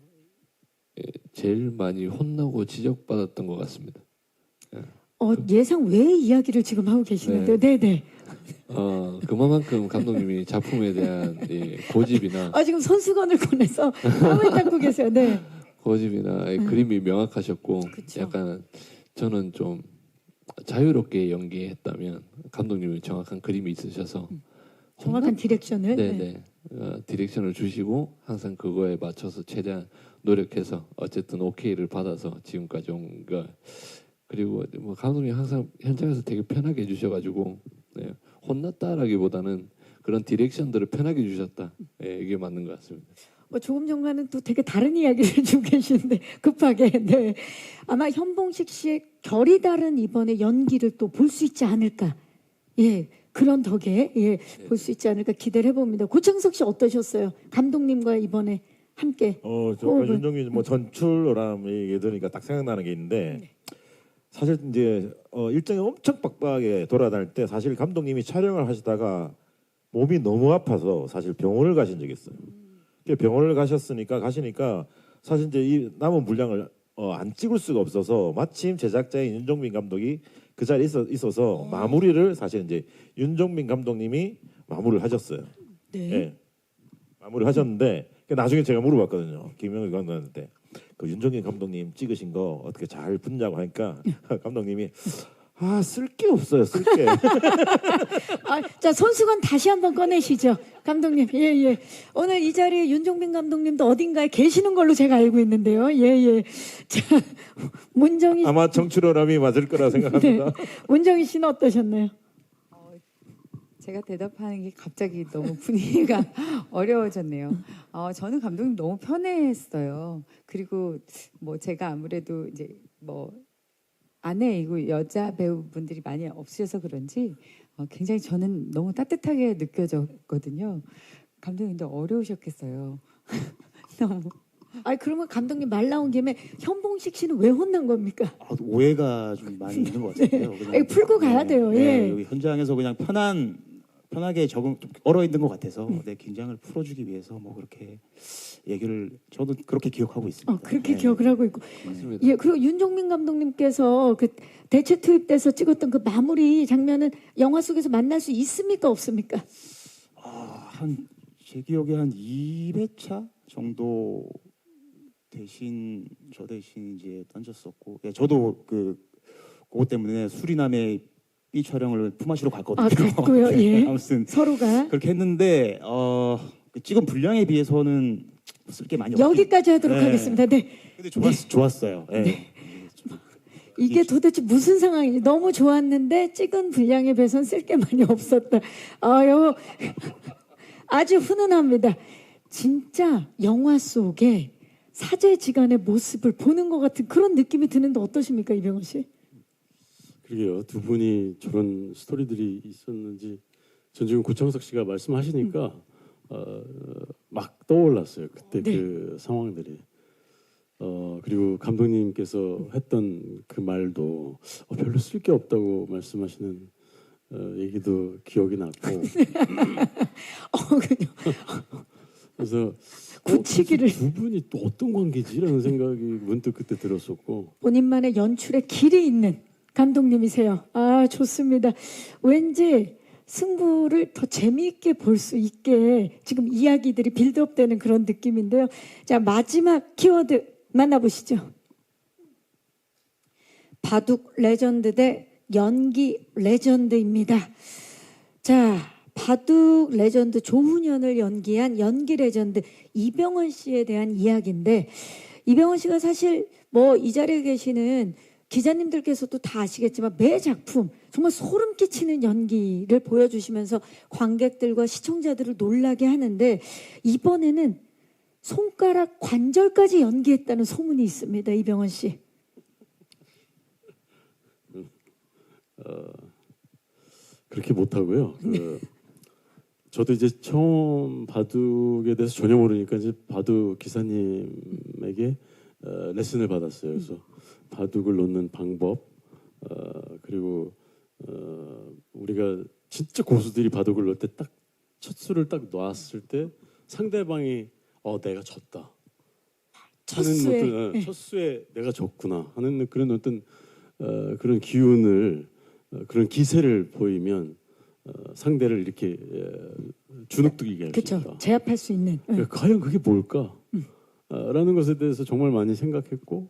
제일 많이 혼나고 지적받았던 것 같습니다. 예상 외의 이야기를 지금 하고 계시는데요. 네, 네. 그만큼 감독님이 작품에 대한 고집이나 지금 손수건을 꺼내서 땀을 닦고 계세요. 네. 고집이나 그림이 명확하셨고 그쵸. 약간 저는 좀 자유롭게 연기했다면 감독님이 정확한 그림이 있으셔서 정확한 디렉션을. 네네 디렉션을 주시고 항상 그거에 맞춰서 최대한 노력해서 어쨌든 오케이를 받아서 지금까지 온 거. 그리고 뭐 감독님 항상 현장에서 되게 편하게 해주셔가지고 네, 혼났다라기보다는 그런 디렉션들을 편하게 주셨다. 네, 이게 맞는 것 같습니다. 조금 전과는 또 되게 다른 이야기를 주고 계시는데 급하게. 네. 아마 현봉식 씨의 결이 다른 이번에 연기를 또 볼 수 있지 않을까. 예. 그런 덕에 볼 수 있지 않을까 기대를 해봅니다. 고창석 씨 어떠셨어요? 감독님과 이번에 함께. 저 호흡을. 윤종민 뭐 전출어람 얘기 들으니까 딱 생각나는 게 있는데 사실 이제 일정이 엄청 빡빡하게 돌아다닐 때 사실 감독님이 촬영을 하시다가 몸이 너무 아파서 사실 병원을 가신 적이 있어요. 병원을 가시니까 사실 이제 이 남은 분량을 안 찍을 수가 없어서 마침 제작자인 윤종민 감독이 그 자리에 있어서 마무리를 사실 이제 윤종민 감독님이 마무리를 하셨어요. 네. 예. 마무리 하셨는데 나중에 제가 물어봤거든요. 김영규 감독한테 그 윤종민 감독님 찍으신 거 어떻게 잘 붙냐고 하니까 감독님이 쓸 게 없어요. 쓸 게. 자, 손수건 다시 한번 꺼내시죠. 감독님. 예. 오늘 이 자리에 윤종민 감독님도 어딘가에 계시는 걸로 제가 알고 있는데요. 예. 자, 문정희 아마 정출어람이 맞을 거라 생각합니다. 네. 문정희 씨는 어떠셨나요? 제가 대답하는 게 갑자기 너무 분위기가 어려워졌네요. 저는 감독님 너무 편했어요. 그리고 뭐 제가 아무래도 이제 뭐 아내이고 여자 배우분들이 많이 없으셔서 그런지 굉장히 저는 너무 따뜻하게 느껴졌거든요. 감독님도 어려우셨겠어요. 너무. 그러면 감독님 말 나온 김에 현봉식 씨는 왜 혼난 겁니까? 오해가 좀 많이 있는 것 같아요. 그냥, 풀고 가야 돼요. 예. 여기 현장에서 그냥 편하게 좀 얼어 있는 것 같아서 내 긴장을 풀어주기 위해서 뭐 그렇게 얘기를 저도 그렇게 기억하고 있습니다. 그렇게 네. 기억을 하고 있고. 맞습니다. 예, 그리고 윤종민 감독님께서 그 대체 투입돼서 찍었던 그 마무리 장면은 영화 속에서 만날 수 있습니까, 없습니까? 제 기억에 한 2회차 정도 저 대신 이제 던졌었고, 저도 그것 때문에 수리남의 B 촬영을 품앗이로 갔거든요. 그랬고요. 예. 아무튼 서로가 그렇게 했는데 찍은 분량에 비해서는 쓸 게 많이 없긴. 여기까지 하도록 네. 하겠습니다. 네. 근데 좋았어요. 네. 이게 도대체 무슨 상황인지 너무 좋았는데 찍은 분량에 비해서는 쓸 게 많이 없었다. 아주 훈훈합니다. 진짜 영화 속에 사제지간의 모습을 보는 것 같은 그런 느낌이 드는데 어떠십니까, 이병헌 씨? 그러게요. 두 분이 저런 스토리들이 있었는지 전 지금 고창석 씨가 말씀하시니까 막 떠올랐어요. 그때 네. 그 상황들이. 그리고 감독님께서 했던 그 말도 별로 쓸 게 없다고 말씀하시는 얘기도 기억이 났고. 그래서 굳히기를. 두 분이 또 어떤 관계지라는 생각이 문득 그때 들었었고. 본인만의 연출의 길이 있는 감독님이세요. 좋습니다. 왠지 승부를 더 재미있게 볼 수 있게 지금 이야기들이 빌드업되는 그런 느낌인데요. 자, 마지막 키워드 만나보시죠. 바둑 레전드 대 연기 레전드입니다. 자, 바둑 레전드 조훈현을 연기한 연기 레전드 이병헌 씨에 대한 이야기인데, 이병헌 씨가 사실 뭐 이 자리에 계시는 기자님들께서도 다 아시겠지만 매 작품 정말 소름 끼치는 연기를 보여주시면서 관객들과 시청자들을 놀라게 하는데, 이번에는 손가락 관절까지 연기했다는 소문이 있습니다. 이병헌 씨. 그렇게 못하고요. 저도 이제 처음 바둑에 대해서 전혀 모르니까 이제 바둑 기사님에게 레슨을 받았어요. 그래서 바둑을 놓는 방법, 그리고 우리가 진짜 고수들이 바둑을 놓을 때 딱 첫 수를 딱 놨을 때 상대방이 내가 졌다 첫 하는 수에 어떤 첫 수에 내가 졌구나 하는 그런 어떤 그런 기운을 그런 기세를 보이면 상대를 이렇게 주눅들게 할 수 그렇죠. 있다. 제압할 수 있는. 과연 그게 뭘까? 라는 것에 대해서 정말 많이 생각했고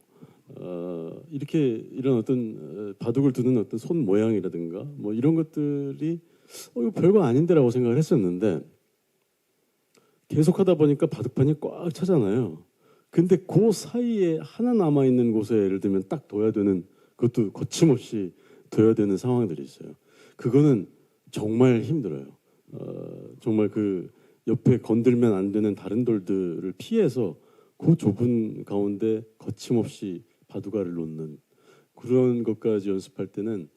이렇게 이런 어떤 바둑을 두는 어떤 손 모양이라든가 뭐 이런 것들이 이거 별거 아닌데라고 생각을 했었는데 계속하다 보니까 바둑판이 꽉 차잖아요. 근데 그 사이에 하나 남아 있는 곳에 예를 들면 딱 둬야 되는 그것도 거침없이 둬야 되는 상황들이 있어요. 그거는 정말 힘들어요. 정말 그 옆에 건들면 안 되는 다른 돌들을 피해서 그 좁은 가운데 거침없이 바둑알을 놓는 그런 것까지 연습할 때는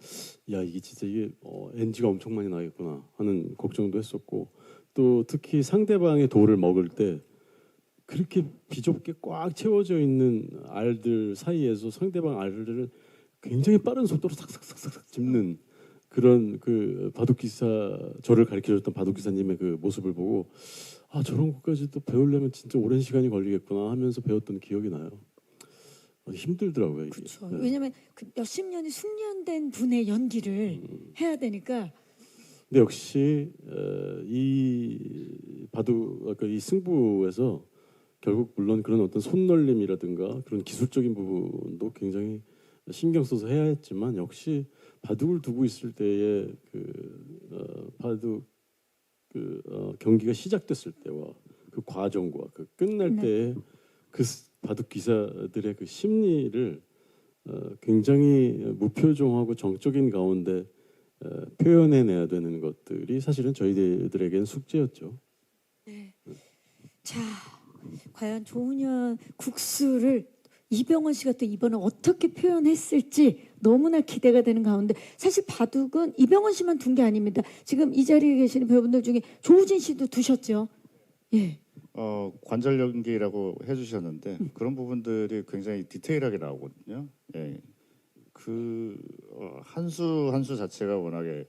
이게 진짜 이게 NG가 엄청 많이 나겠구나 하는 걱정도 했었고 또 특히 상대방의 돌을 먹을 때 그렇게 비좁게 꽉 채워져 있는 알들 사이에서 상대방 알들을 굉장히 빠른 속도로 삭삭삭삭 짚는 그런 그 바둑 기사 저를 가르쳐줬던 바둑 기사님의 그 모습을 보고 저런 것까지도 배우려면 진짜 오랜 시간이 걸리겠구나 하면서 배웠던 기억이 나요. 힘들더라고요. 이게. 그렇죠. 네. 왜냐하면 그 몇십 년이 숙련된 분의 연기를 해야 되니까. 근데 역시 이 바둑 아까 이 승부에서 결국 물론 그런 어떤 손놀림이라든가 그런 기술적인 부분도 굉장히 신경 써서 해야 했지만 역시 바둑을 두고 있을 때의 바둑 경기가 시작됐을 때와 그 과정과 그 끝날 때의 그 바둑 기사들의 그 심리를 굉장히 무표정하고 정적인 가운데 표현해내야 되는 것들이 사실은 저희들에게는 숙제였죠. 네. 자, 과연 조훈현 국수를 이병헌 씨가 또 이번에 어떻게 표현했을지 너무나 기대가 되는 가운데 사실 바둑은 이병헌 씨만 둔 게 아닙니다. 지금 이 자리에 계시는 배우분들 중에 조우진 씨도 두셨죠. 예. 관절 연기라고 해주셨는데 그런 부분들이 굉장히 디테일하게 나오거든요. 예. 한 수 한 수 자체가 워낙에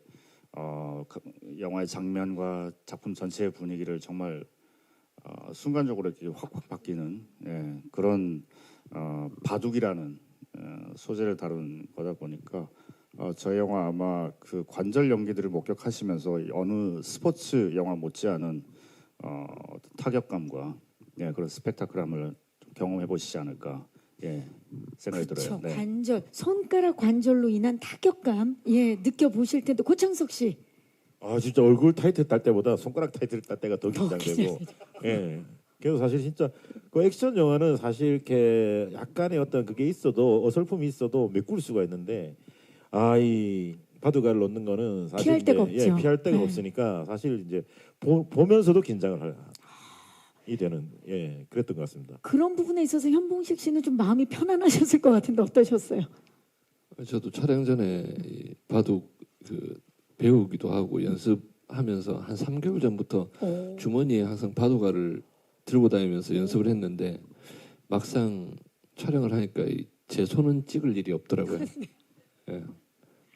영화의 장면과 작품 전체의 분위기를 정말 순간적으로 이렇게 확확 바뀌는 그런 바둑이라는 소재를 다룬 거다 보니까 저 영화 아마 그 관절 연기들을 목격하시면서 어느 스포츠 영화 못지않은 타격감과 그런 스펙타클함을 좀 경험해 보시지 않을까 생각이 그렇죠. 들어요. 네. 관절, 손가락 관절로 인한 타격감 느껴보실 텐데 고창석 씨. 진짜 얼굴 타이틀 딸 때보다 손가락 타이틀 딸 때가 더 긴장되고 그래서 사실 진짜 그 액션 영화는 사실 이렇게 약간의 어떤 그게 있어도 어설픔이 있어도 메꿀 수가 있는데 이 바둑알을 놓는 거는 사실 피할 데가 없죠. 피할 데가 네. 없으니까 사실 이제 보면서도 긴장을 되는 그랬던 것 같습니다. 그런 부분에 있어서 현봉식 씨는 좀 마음이 편안하셨을 것 같은데 어떠셨어요? 저도 촬영 전에 이 바둑 배우기도 하고 연습하면서 한 3개월 전부터 주머니에 항상 바둑알을 들고 다니면서 연습을 했는데 막상 촬영을 하니까 제 손은 찍을 일이 없더라고요.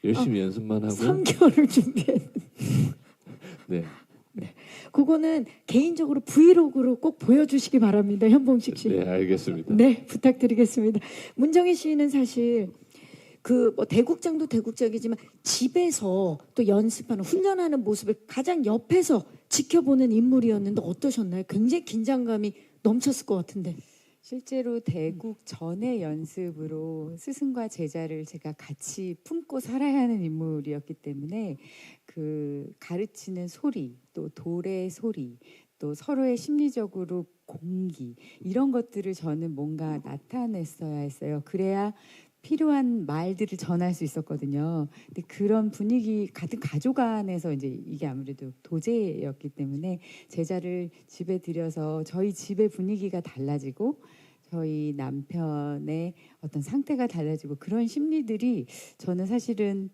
열심히 연습만 하고 3개월을 준비했는데. 네. 그거는 개인적으로 브이로그로 꼭 보여주시기 바랍니다. 현봉식 씨. 네, 알겠습니다. 네, 부탁드리겠습니다. 문정희 씨는 사실 뭐 대국장도 대국장이지만 집에서 또 연습하는 훈련하는 모습을 가장 옆에서 지켜보는 인물이었는데 어떠셨나요? 굉장히 긴장감이 넘쳤을 것 같은데. 실제로 대국 전의 연습으로 스승과 제자를 제가 같이 품고 살아야 하는 인물이었기 때문에 그 가르치는 소리, 또 돌의 소리, 또 서로의 심리적으로 공기 이런 것들을 저는 뭔가 나타냈어야 했어요. 그래야 필요한 말들을 전할 수 있었거든요. 근데 그런 분위기 같은 가족 안에서 이제 이게 아무래도 도제였기 때문에 제자를 집에 들여서 저희 집의 분위기가 달라지고 저희 남편의 어떤 상태가 달라지고 그런 심리들이 저는 사실은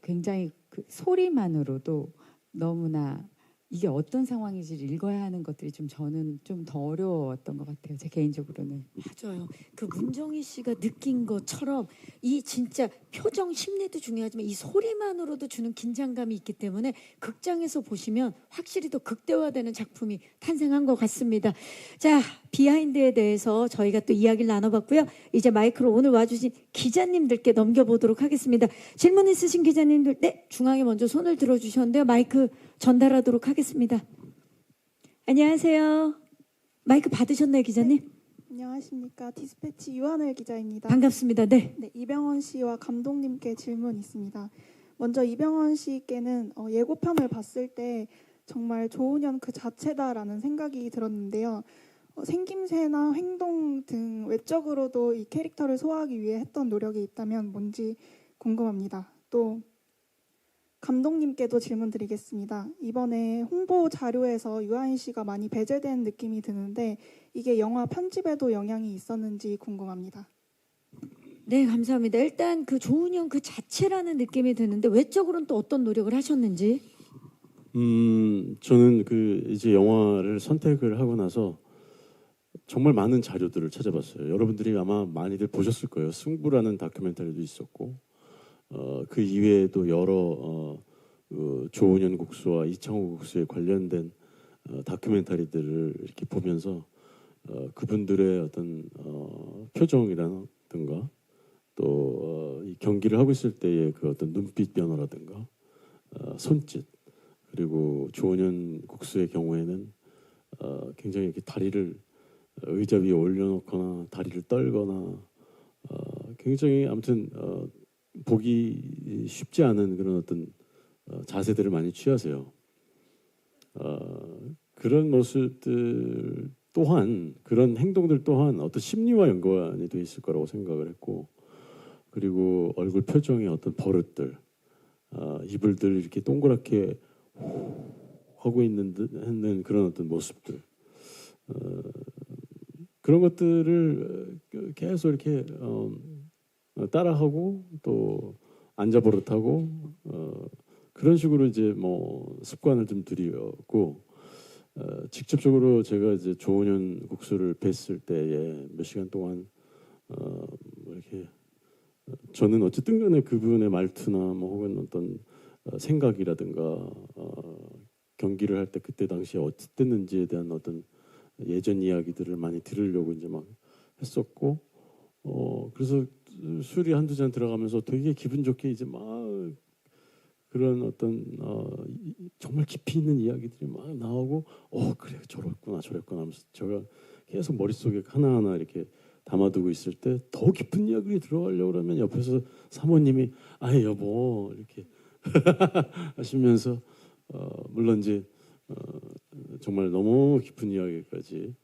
굉장히 그 소리만으로도 너무나 이게 어떤 상황인지를 읽어야 하는 것들이 좀 저는 좀 더 어려웠던 것 같아요. 제 개인적으로는. 맞아요. 그 문정희 씨가 느낀 것처럼 이 진짜 표정 심리도 중요하지만 이 소리만으로도 주는 긴장감이 있기 때문에 극장에서 보시면 확실히 더 극대화되는 작품이 탄생한 것 같습니다. 자, 비하인드에 대해서 저희가 또 이야기를 나눠봤고요. 이제 마이크로 오늘 와주신 기자님들께 넘겨보도록 하겠습니다. 질문 있으신 기자님들, 네, 중앙에 먼저 손을 들어주셨는데요. 마이크 전달하도록 하겠습니다. 안녕하세요. 마이크 받으셨나요, 기자님? 안녕하십니까. 디스패치 유한을 기자입니다. 반갑습니다. 네. 네, 이병헌 씨와 감독님께 질문 있습니다. 먼저 이병헌 씨께는 예고편을 봤을 때 정말 조은현 그 자체다라는 생각이 들었는데요. 생김새나 행동 등 외적으로도 이 캐릭터를 소화하기 위해 했던 노력이 있다면 뭔지 궁금합니다. 또 감독님께도 질문 드리겠습니다. 이번에 홍보 자료에서 유아인 씨가 많이 배제된 느낌이 드는데 이게 영화 편집에도 영향이 있었는지 궁금합니다. 네, 감사합니다. 일단 그 조은현 그 자체라는 느낌이 드는데 외적으로는 또 어떤 노력을 하셨는지. 저는 그 이제 영화를 선택을 하고 나서 정말 많은 자료들을 찾아봤어요. 여러분들이 아마 많이들 보셨을 거예요. 승부라는 다큐멘터리도 있었고, 그 이외에도 여러 조은현 국수와 이창호 국수에 관련된 다큐멘터리들을 이렇게 보면서 그분들의 어떤 표정이라든가 또 이 경기를 하고 있을 때의 그 어떤 눈빛 변화라든가 손짓, 그리고 조은현 국수의 경우에는 굉장히 이렇게 다리를 의자 위에 올려놓거나 다리를 떨거나 굉장히 아무튼 보기 쉽지 않은 그런 어떤 자세들을 많이 취하세요. 그런 모습들 또한, 그런 행동들 또한 어떤 심리와 연관이 돼 있을 거라고 생각을 했고, 그리고 얼굴 표정의 어떤 버릇들, 이불들 이렇게 동그랗게 하고 있는 그런 어떤 모습들, 그런 것들을 계속 이렇게 따라하고 또 앉아 버릇하고 그런 식으로 이제 뭐 습관을 좀 들였고, 직접적으로 제가 이제 조은현 국수를 뵀을 때에 몇 시간 동안 뭐 이렇게 저는 어쨌든 간에 그분의 말투나 뭐 혹은 어떤 생각이라든가 경기를 할 때 그때 당시에 어땠는지에 대한 어떤 예전 이야기들을 많이 들으려고 이제 막 했었고, 그래서 술이 한두 잔 들어가면서 되게 기분 좋게 이제 막 그런 어떤 정말 깊이 있는 이야기들이 막 나오고, 그래 저랬구나 저랬구나 하면서 제가 계속 머릿속에 하나하나 이렇게 담아두고 있을 때 더 깊은 이야기를 들어가려고 그러면 옆에서 사모님이 아예 여보 이렇게 하시면서 물론 이제 정말 너무 깊은 이야기까지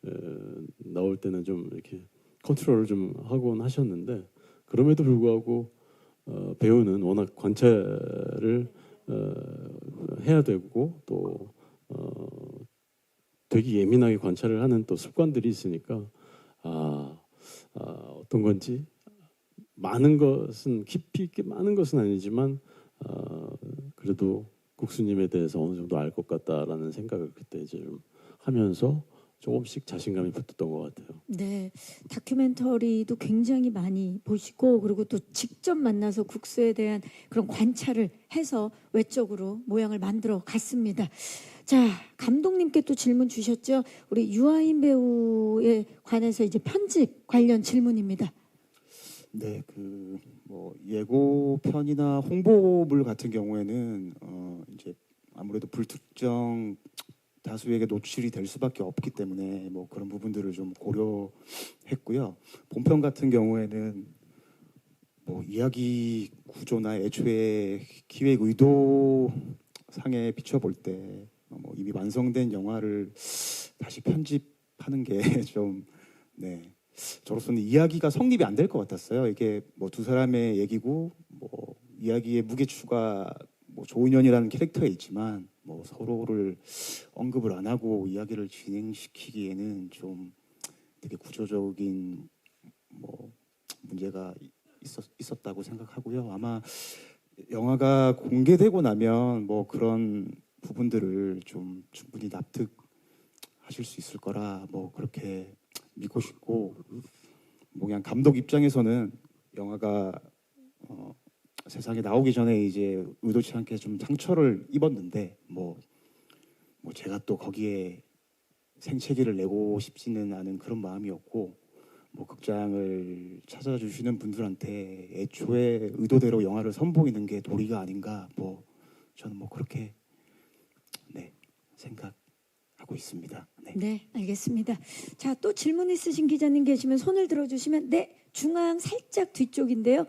나올 때는 좀 이렇게 컨트롤을 좀 하곤 하셨는데, 그럼에도 불구하고 배우는 워낙 관찰을 해야 되고 또 되게 예민하게 관찰을 하는 또 습관들이 있으니까 어떤 건지 많은 것은 깊이 있게 많은 것은 아니지만 그래도 국수님에 대해서 어느 정도 알 것 같다라는 생각을 그때 이제 좀 하면서 조금씩 자신감이 붙었던 것 같아요. 네, 다큐멘터리도 굉장히 많이 보시고 그리고 또 직접 만나서 국수에 대한 그런 관찰을 해서 외적으로 모양을 만들어 갔습니다. 자, 감독님께 또 질문 주셨죠. 우리 유아인 배우에 관해서 이제 편집 관련 질문입니다. 네, 뭐 예고편이나 홍보물 같은 경우에는 이제 아무래도 불특정 다수에게 노출이 될 수밖에 없기 때문에 뭐 그런 부분들을 좀 고려했고요. 본편 같은 경우에는 뭐 이야기 구조나 애초에 기획 의도 상에 비춰볼 때 뭐 이미 완성된 영화를 다시 편집하는 게 좀 저로서는 이야기가 성립이 안 될 것 같았어요. 이게 뭐 두 사람의 얘기고 뭐 이야기의 무게추가 뭐 조은현이라는 캐릭터에 있지만 뭐 서로를 언급을 안 하고 이야기를 진행시키기에는 좀 되게 구조적인 뭐 문제가 있었다고 생각하고요. 아마 영화가 공개되고 나면 뭐 그런 부분들을 좀 충분히 납득하실 수 있을 거라 뭐 그렇게 믿고 싶고, 뭐 그냥 감독 입장에서는 영화가 세상에 나오기 전에 이제 의도치 않게 좀 상처를 입었는데 뭐 제가 또 거기에 생채기를 내고 싶지는 않은 그런 마음이었고, 뭐 극장을 찾아주시는 분들한테 애초에 의도대로 영화를 선보이는 게 도리가 아닌가, 뭐 저는 뭐 그렇게 생각하고 있습니다. 네. 네, 알겠습니다. 자, 또 질문 있으신 기자님 계시면 손을 들어주시면. 네, 중앙 살짝 뒤쪽인데요.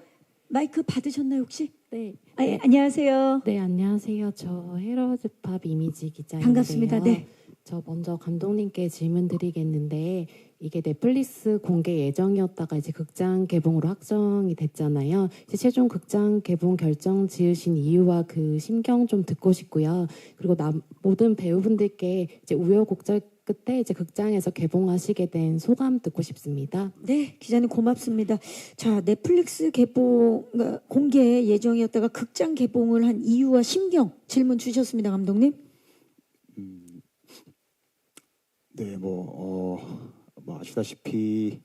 마이크 받으셨나요 혹시? 네. 예, 안녕하세요. 네, 안녕하세요. 저 헤러즈팝 이미지 기자인데요. 반갑습니다. 네. 저 먼저 감독님께 질문 드리겠는데, 이게 넷플릭스 공개 예정이었다가 이제 극장 개봉으로 확정이 됐잖아요. 이제 최종 극장 개봉 결정 지으신 이유와 그 심경 좀 듣고 싶고요. 그리고 모든 배우분들께 이제 우여곡절 끝에 이제 극장에서 개봉하시게 된 소감 듣고 싶습니다. 네, 기자님 고맙습니다. 자, 넷플릭스 개봉 공개 예정이었다가 극장 개봉을 한 이유와 심경 질문 주셨습니다, 감독님. 네, 뭐 아시다시피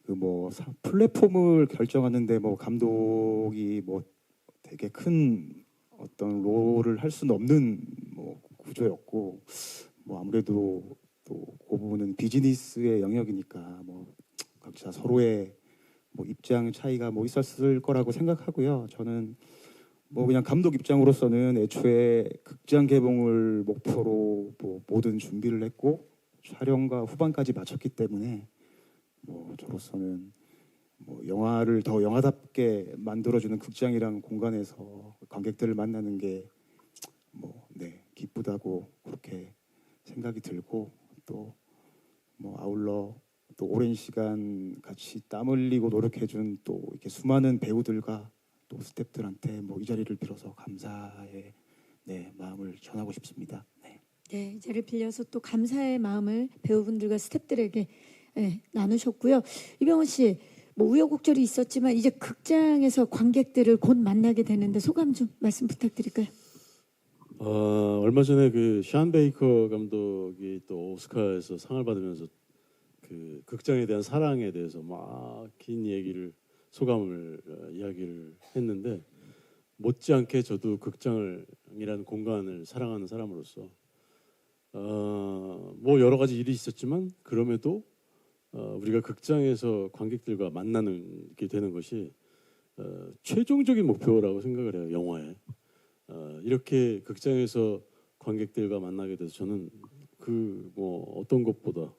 그 뭐 플랫폼을 결정하는데 뭐 감독이 뭐 되게 큰 어떤 롤을 할 수는 없는 뭐 구조였고, 뭐 아무래도 또 그 부분은 비즈니스의 영역이니까 뭐 각자 서로의 뭐 입장 차이가 뭐 있었을 거라고 생각하고요. 저는 뭐 그냥 감독 입장으로서는 애초에 극장 개봉을 목표로 뭐 모든 준비를 했고 촬영과 후반까지 마쳤기 때문에 뭐 저로서는 뭐 영화를 더 영화답게 만들어주는 극장이랑 공간에서 관객들을 만나는 게 뭐 기쁘다고 그렇게 생각이 들고, 또 뭐 아울러 또 오랜 시간 같이 땀 흘리고 노력해준 또 이렇게 수많은 배우들과 또 스태프들한테 뭐 이 자리를 빌어서 감사의 마음을 전하고 싶습니다. 네. 네, 이 자리를 빌려서 또 감사의 마음을 배우분들과 스태프들에게 나누셨고요. 이병헌 씨, 뭐 우여곡절이 있었지만 이제 극장에서 관객들을 곧 만나게 되는데 소감 좀 말씀 부탁드릴까요? 얼마 전에 그 샤안 베이커 감독이 또 오스카에서 상을 받으면서 그 극장에 대한 사랑에 대해서 막 긴 얘기를 소감을 이야기를 했는데, 못지않게 저도 극장이라는 공간을 사랑하는 사람으로서 뭐 여러 가지 일이 있었지만 그럼에도 우리가 극장에서 관객들과 만나는 게 되는 것이 최종적인 목표라고 생각을 해요. 영화에 이렇게 극장에서 관객들과 만나게 돼서 저는 그 뭐 어떤 것보다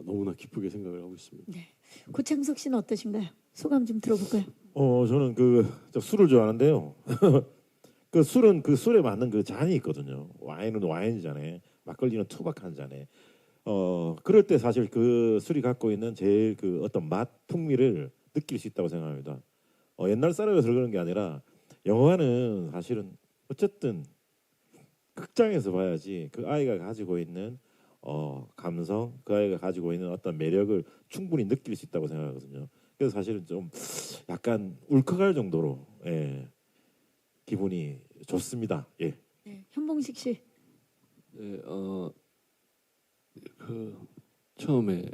너무나 기쁘게 생각을 하고 있습니다. 네, 고창석 씨는 어떠신가요? 소감 좀 들어볼까요? 저는 저 술을 좋아하는데요. 그 술은 그 술에 맞는 그 잔이 있거든요. 와인은 와인 잔에, 막걸리는 투박한 잔에. 그럴 때 사실 그 술이 갖고 있는 제일 그 어떤 맛, 풍미를 느낄 수 있다고 생각합니다. 옛날 사람에서 그런 게 아니라 영화는 사실은 어쨌든 극장에서 봐야지 그 아이가 가지고 있는 감성, 그 아이가 가지고 있는 어떤 매력을 충분히 느낄 수 있다고 생각하거든요. 그래서 사실은 좀 약간 울컥할 정도로 기분이 좋습니다. 예. 네, 현봉식 씨. 네, 그 처음에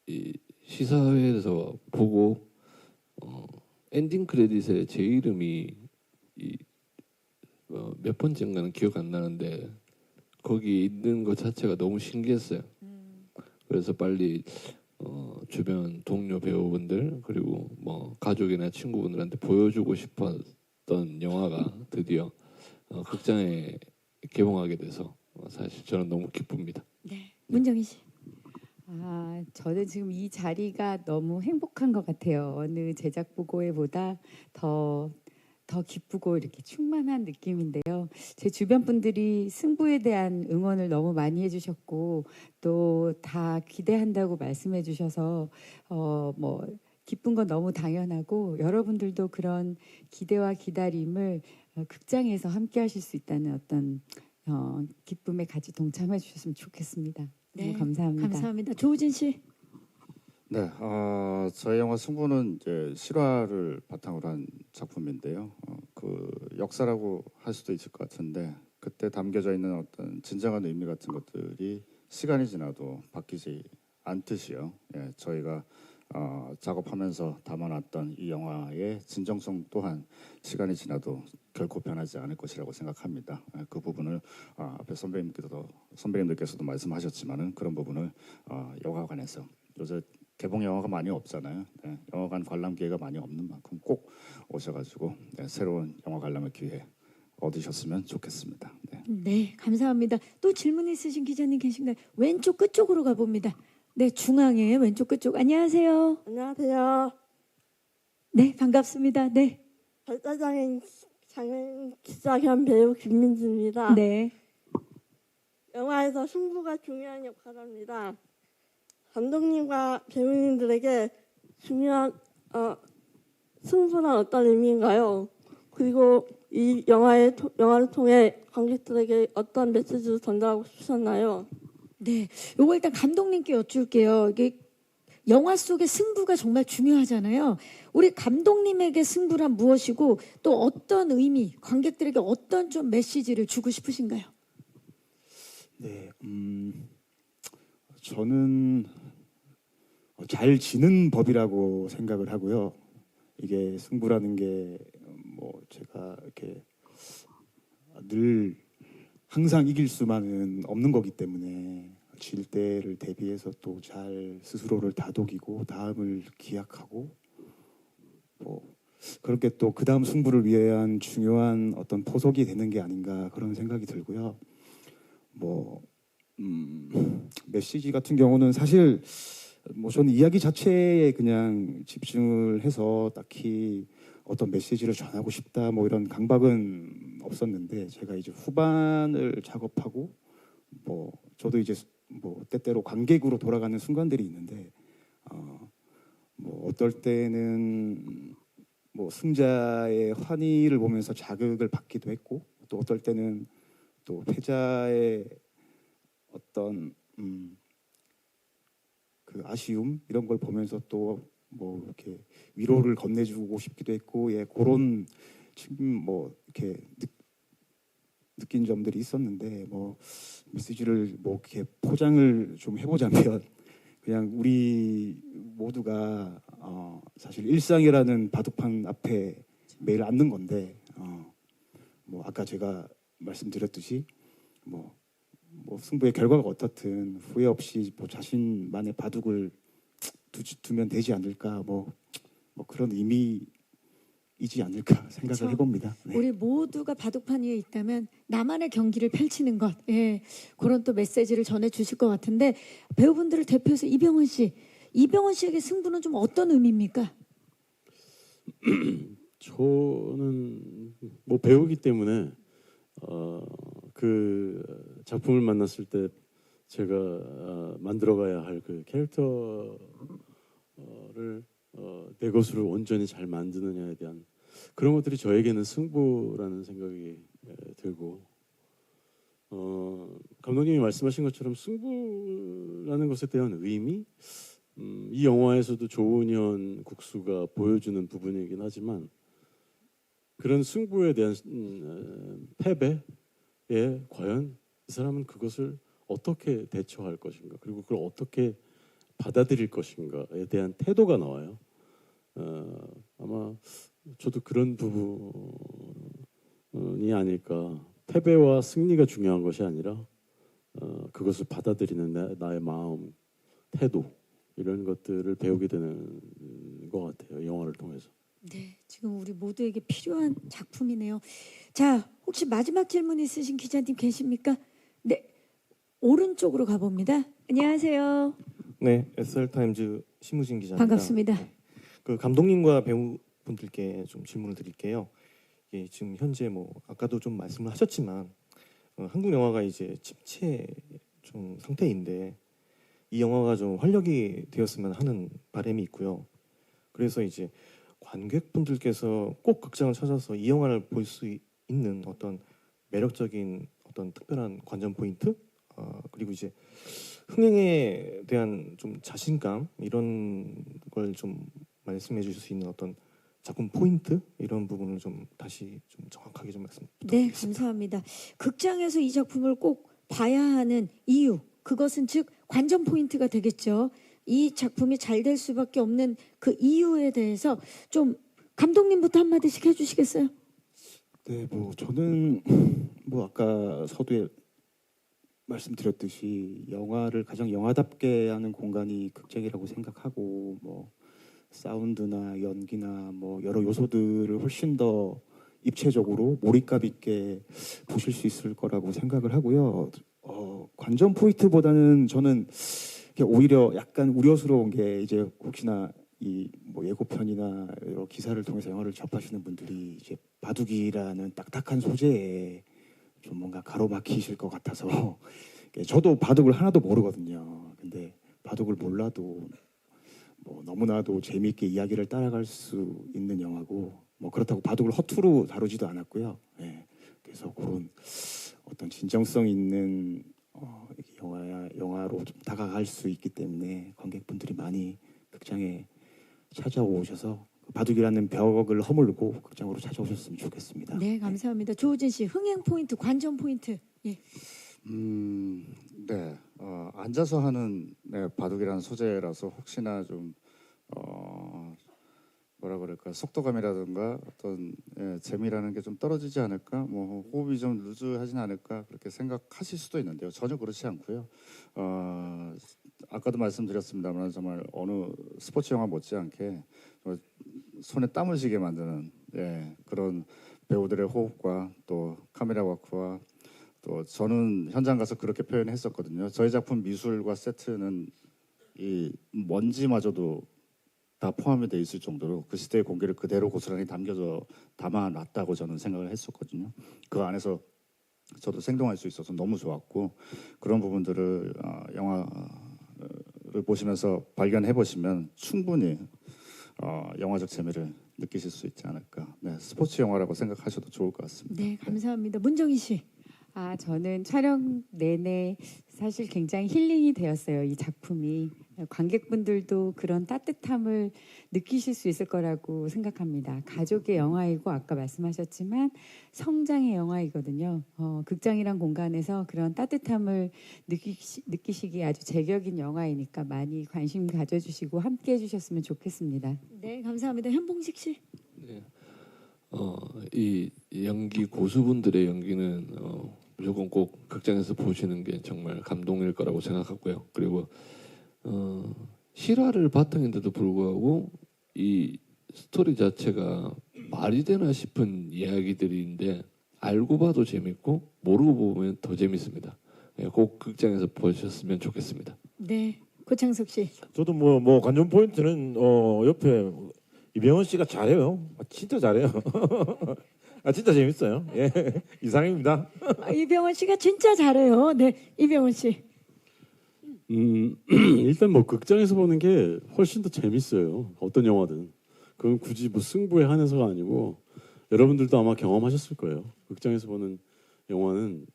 이 시사회에서 보고 엔딩 크레딧에 제 이름이 몇 번째인가는 기억 안 나는데 거기 있는 것 자체가 너무 신기했어요. 그래서 빨리 주변 동료 배우분들 그리고 뭐 가족이나 친구분들한테 보여주고 싶었던 영화가 드디어 극장에 개봉하게 돼서 사실 저는 너무 기쁩니다. 네, 문정희 씨. 저는 지금 이 자리가 너무 행복한 것 같아요. 어느 제작 보고회보다 더 기쁘고 이렇게 충만한 느낌인데요. 제 주변 분들이 승부에 대한 응원을 너무 많이 해주셨고 또 다 기대한다고 말씀해 주셔서 뭐 기쁜 건 너무 당연하고, 여러분들도 그런 기대와 기다림을 극장에서 함께 하실 수 있다는 어떤 기쁨에 같이 동참해 주셨으면 좋겠습니다. 네, 너무 감사합니다. 감사합니다. 조우진 씨. 네, 저희 영화 승부는 이제 실화를 바탕으로 한 작품인데요. 그 그 역사라고 할 수도 있을 것 같은데 그때 담겨져 있는 어떤 진정한 의미 같은 것들이 시간이 지나도 바뀌지 않듯이요. 예, 저희가 작업하면서 담아놨던 이 영화의 진정성 또한 시간이 지나도 결코 변하지 않을 것이라고 생각합니다. 예, 그 부분을 앞에 선배님들께서도 말씀하셨지만은 그런 부분을 영화관에서 요새 개봉 영화가 많이 없잖아요. 네, 영화관 관람 기회가 많이 없는 만큼 꼭 오셔가지고 네, 새로운 영화 관람의 기회 얻으셨으면 좋겠습니다. 네. 네, 감사합니다. 또 질문 있으신 기자님 계신가요? 왼쪽 끝쪽으로 가봅니다. 네, 중앙에 왼쪽 끝쪽. 안녕하세요. 안녕하세요. 네, 반갑습니다. 네, 발사장인 장인 기자 겸 배우 김민지입니다. 네, 영화에서 승부가 중요한 역할을 합니다. 감독님과 배우님들에게 중요한 승부는 어떤 의미인가요? 그리고 이 영화를 통해 관객들에게 어떤 메시지를 전달하고 싶으셨나요? 네. 요거 일단 감독님께 여쭐게요. 이게 영화 속의 승부가 정말 중요하잖아요. 우리 감독님에게 승부란 무엇이고 또 어떤 의미, 관객들에게 어떤 좀 메시지를 주고 싶으신가요? 네, 저는 잘 지는 법이라고 생각을 하고요. 이게 승부라는 게 뭐 제가 이렇게 늘 항상 이길 수만은 없는 거기 때문에 질 때를 대비해서 또 잘 스스로를 다독이고 다음을 기약하고 뭐 그렇게 또 그 다음 승부를 위한 중요한 어떤 포석이 되는 게 아닌가 그런 생각이 들고요. 뭐 메시지 같은 경우는 사실 뭐 저는 이야기 자체에 그냥 집중을 해서 딱히 어떤 메시지를 전하고 싶다 뭐 이런 강박은 없었는데 제가 이제 후반을 작업하고 뭐 저도 이제 뭐 때때로 관객으로 돌아가는 순간들이 있는데 뭐 어떨 때는 뭐 승자의 환희를 보면서 자극을 받기도 했고 또 어떨 때는 또 패자의 어떤 그 아쉬움 이런 걸 보면서 또 뭐 이렇게 위로를 건네주고 싶기도 했고 예 그런 지금 뭐 이렇게 느낀 점들이 있었는데 뭐 메시지를 뭐 이렇게 포장을 좀 해보자면 그냥 우리 모두가 사실 일상이라는 바둑판 앞에 매일 앉는 건데 뭐 아까 제가 말씀드렸듯이 뭐 승부의 결과가 어떻든 후회 없이 뭐 자신만의 바둑을 두면 되지 않을까 뭐 그런 의미이지 않을까 생각을 그렇죠. 해봅니다. 네. 우리 모두가 바둑판 위에 있다면 나만의 경기를 펼치는 것, 예, 그런 또 메시지를 전해주실 것 같은데 배우분들을 대표해서 이병헌 씨에게 승부는 좀 어떤 의미입니까? 저는 뭐 배우기 때문에 그 작품을 만났을 때 제가 만들어가야 할 그 캐릭터를 내 것으로 온전히 잘 만드느냐에 대한 그런 것들이 저에게는 승부라는 생각이 들고 감독님이 말씀하신 것처럼 승부라는 것에 대한 의미 이 영화에서도 조은현 국수가 보여주는 부분이긴 하지만 그런 승부에 대한 패배에 과연 이 사람은 그것을 어떻게 대처할 것인가 그리고 그걸 어떻게 받아들일 것인가에 대한 태도가 나와요. 아마 저도 그런 부분이 아닐까. 패배와 승리가 중요한 것이 아니라 그것을 받아들이는 나의 마음, 태도 이런 것들을 배우게 되는 것 같아요. 영화를 통해서. 네, 지금 우리 모두에게 필요한 작품이네요. 자, 혹시 마지막 질문 있으신 기자님 계십니까? 네, 오른쪽으로 가봅니다. 안녕하세요. 네, SR타임즈 심우진 기자입니다. 반갑습니다. 네. 그 감독님과 배우분들께 좀 질문을 드릴게요. 예, 지금 현재 뭐 아까도 좀 말씀을 하셨지만 한국 영화가 이제 침체 좀 상태인데 이 영화가 좀 활력이 되었으면 하는 바람이 있고요. 그래서 이제 관객분들께서 꼭 극장을 찾아서 이 영화를 볼 수 있는 어떤 매력적인 어떤 특별한 관전 포인트 그리고 이제 흥행에 대한 좀 자신감 이런 걸 좀 말씀해 주실 수 있는 어떤 작품 포인트 이런 부분을 좀 다시 좀 정확하게 좀 말씀. 네, 감사합니다. 극장에서 이 작품을 꼭 봐야 하는 이유, 그것은 즉 관전 포인트가 되겠죠. 이 작품이 잘 될 수밖에 없는 그 이유에 대해서 좀 감독님부터 한마디씩 해주시겠어요? 네, 뭐 저는 뭐 아까 서두에 말씀드렸듯이 영화를 가장 영화답게 하는 공간이 극장이라고 생각하고 뭐 사운드나 연기나 뭐 여러 요소들을 훨씬 더 입체적으로 몰입감 있게 보실 수 있을 거라고 생각을 하고요. 관전 포인트보다는 저는 오히려 약간 우려스러운 게 이제 혹시나 이 뭐 예고편이나 여러 기사를 통해서 영화를 접하시는 분들이 이제 바둑이라는 딱딱한 소재에 좀 뭔가 가로막히실 것 같아서 저도 바둑을 하나도 모르거든요. 근데 바둑을 몰라도 뭐 너무나도 재미있게 이야기를 따라갈 수 있는 영화고 뭐 그렇다고 바둑을 허투루 다루지도 않았고요. 네. 그래서 그런 어떤 진정성 있는 영화로 좀 다가갈 수 있기 때문에 관객분들이 많이 극장에 찾아오셔서 바둑이라는 벽을 허물고 극장으로 찾아오셨으면 좋겠습니다. 네, 감사합니다. 조우진 씨, 흥행 포인트, 관전 포인트. 예. 네, 앉아서 하는 바둑이라는 소재라서 혹시나 좀 뭐라 그럴까 속도감이라든가 어떤 재미라는 게 좀 떨어지지 않을까, 뭐 호흡이 좀 루즈하진 않을까 그렇게 생각하실 수도 있는데요. 전혀 그렇지 않고요. 아까도 말씀드렸습니다만 정말 어느 스포츠 영화 못지않게 손에 땀을 쥐게 만드는 그런 배우들의 호흡과 또 카메라 워크와 또 저는 현장 가서 그렇게 표현했었거든요. 저희 작품 미술과 세트는 이 먼지마저도 다 포함이 돼 있을 정도로 그 시대의 공기를 그대로 고스란히 담아놨다고 저는 생각을 했었거든요. 그 안에서 저도 생동할 수 있어서 너무 좋았고 그런 부분들을 영화를 보시면서 발견해 보시면 충분히 영화적 재미를 느끼실 수 있지 않을까. 네, 스포츠 영화라고 생각하셔도 좋을 것 같습니다. 네, 감사합니다. 문정희 씨. 저는 촬영 내내 사실 굉장히 힐링이 되었어요. 이 작품이 관객분들도 그런 따뜻함을 느끼실 수 있을 거라고 생각합니다. 가족의 영화이고 아까 말씀하셨지만 성장의 영화이거든요. 극장이란 공간에서 그런 따뜻함을 느끼시기에 아주 제격인 영화이니까 많이 관심 가져주시고 함께 해주셨으면 좋겠습니다. 네, 감사합니다. 현봉식 씨. 네. 이 연기 고수분들의 연기는 무조건 꼭 극장에서 보시는 게 정말 감동일 거라고 생각하고요. 그리고 실화를 바탕인데도 불구하고 이 스토리 자체가 말이 되나 싶은 이야기들인데 알고 봐도 재밌고 모르고 보면 더 재밌습니다. 꼭 극장에서 보셨으면 좋겠습니다. 네, 고창석 씨. 저도 뭐 관전 포인트는 옆에 이병헌 씨가 잘해요. 진짜 잘해요. 진짜 재밌어요. 예, 이상입니다. 이병헌 씨가 진짜 잘해요. 네, 이병헌 씨. 일단 뭐 극장에서 보는 게 훨씬 더 재밌어요. 어떤 영화든. 그건 굳이 뭐 승부에 한해서가 아니고 여러분들도 아마 경험하셨을 거예요. 극장에서 보는 영화는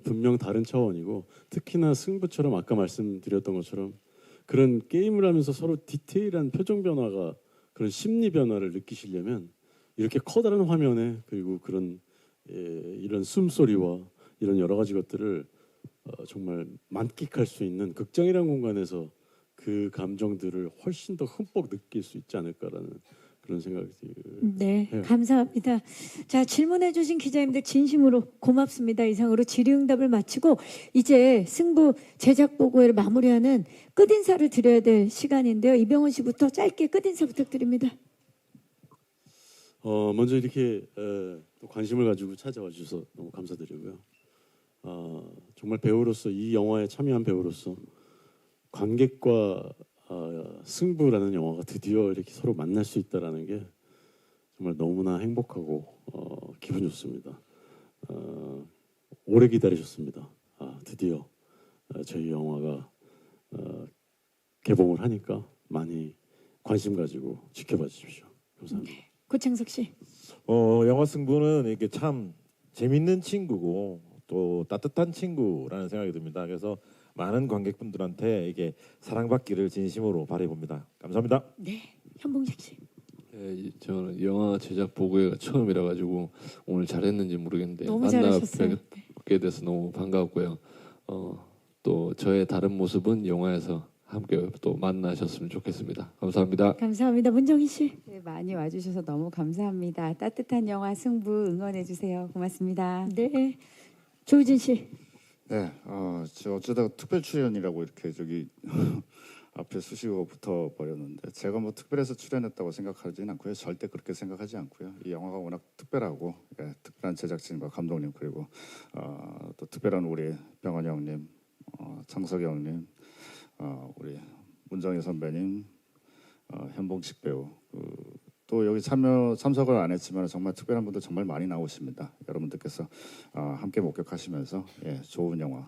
분명 다른 차원이고 특히나 승부처럼 아까 말씀드렸던 것처럼 그런 게임을 하면서 서로 디테일한 표정 변화가 그런 심리 변화를 느끼시려면 이렇게 커다란 화면에 그리고 그런 이런 숨소리와 이런 여러 가지 것들을 정말 만끽할 수 있는 극장이라는 공간에서 그 감정들을 훨씬 더 흠뻑 느낄 수 있지 않을까라는 그런 생각이 네, 해요. 감사합니다. 자, 질문해주신 기자님들 진심으로 고맙습니다. 이상으로 질의응답을 마치고 이제 승부 제작 보고회를 마무리하는 끝인사를 드려야 될 시간인데요. 이병헌 씨부터 짧게 끝인사 부탁드립니다. 먼저 이렇게 또 관심을 가지고 찾아와 주셔서 너무 감사드리고요. 정말 배우로서 이 영화에 참여한 배우로서 관객과 승부라는 영화가 드디어 이렇게 서로 만날 수 있다라는 게 정말 너무나 행복하고 기분 좋습니다. 오래 기다리셨습니다. 드디어 저희 영화가 개봉을 하니까 많이 관심 가지고 지켜봐 주십시오. 감사합니다. 고창석 씨. 영화 승부는 이게 참 재밌는 친구고 또 따뜻한 친구라는 생각이 듭니다. 그래서 많은 관객분들한테 이게 사랑받기를 진심으로 바라봅니다. 감사합니다. 네, 현봉식 씨. 예, 저는 영화 제작 보고회가 처음이라 가지고 오늘 잘했는지 모르겠는데 너무 만나 잘하셨어요. 뵙게 돼서 너무 반가웠고요. 또 저의 다른 모습은 영화에서 함께 또 만나셨으면 좋겠습니다. 감사합니다. 감사합니다. 문정희 씨. 네, 많이 와주셔서 너무 감사합니다. 따뜻한 영화 승부 응원해 주세요. 고맙습니다. 네. 조우진 씨. 네, 저 어쩌다가 특별 출연이라고 이렇게 저기 앞에 수식어가 붙어 버렸는데 제가 뭐 특별해서 출연했다고 생각하지는 않고요. 절대 그렇게 생각하지 않고요. 이 영화가 워낙 특별하고 특별한 제작진과 감독님 그리고 또 특별한 우리 병원 형님, 창석이 형님, 우리 문정희 선배님, 현봉식 배우 또 여기 참석을 안 했지만 정말 특별한 분들 정말 많이 나오십니다. 여러분들께서 함께 목격하시면서 좋은 영화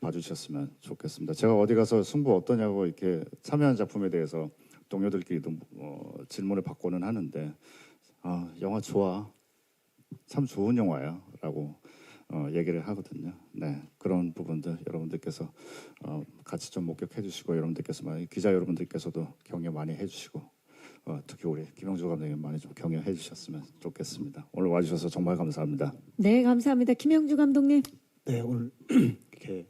봐주셨으면 좋겠습니다. 제가 어디 가서 승부 어떠냐고 이렇게 참여한 작품에 대해서 동료들끼리도 질문을 받고는 하는데 영화 좋아, 참 좋은 영화야라고 얘기를 하거든요. 네, 그런 부분들 여러분들께서 같이 좀 목격해 주시고 여러분들께서 기자 여러분들께서도 격려 많이 해주시고 특히 우리 김영주 감독님 많이 좀 격려해 주셨으면 좋겠습니다. 오늘 와주셔서 정말 감사합니다. 네, 감사합니다. 김영주 감독님. 네, 오늘 이렇게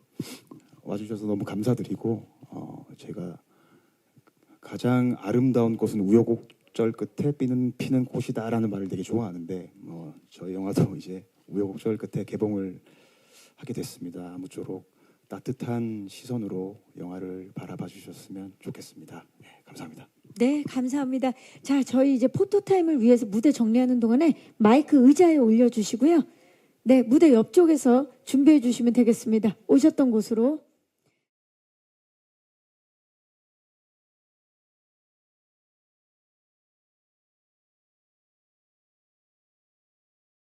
와주셔서 너무 감사드리고 제가 가장 아름다운 꽃은 우여곡절 끝에 피는 꽃이다라는 말을 되게 좋아하는데 저희 영화도 이제 우여곡절 끝에 개봉을 하게 됐습니다. 아무쪼록 따뜻한 시선으로 영화를 바라봐 주셨으면 좋겠습니다. 네, 감사합니다. 네, 감사합니다. 자, 저희 이제 포토타임을 위해서 무대 정리하는 동안에 마이크 의자에 올려주시고요. 네, 무대 옆쪽에서 준비해 주시면 되겠습니다. 오셨던 곳으로.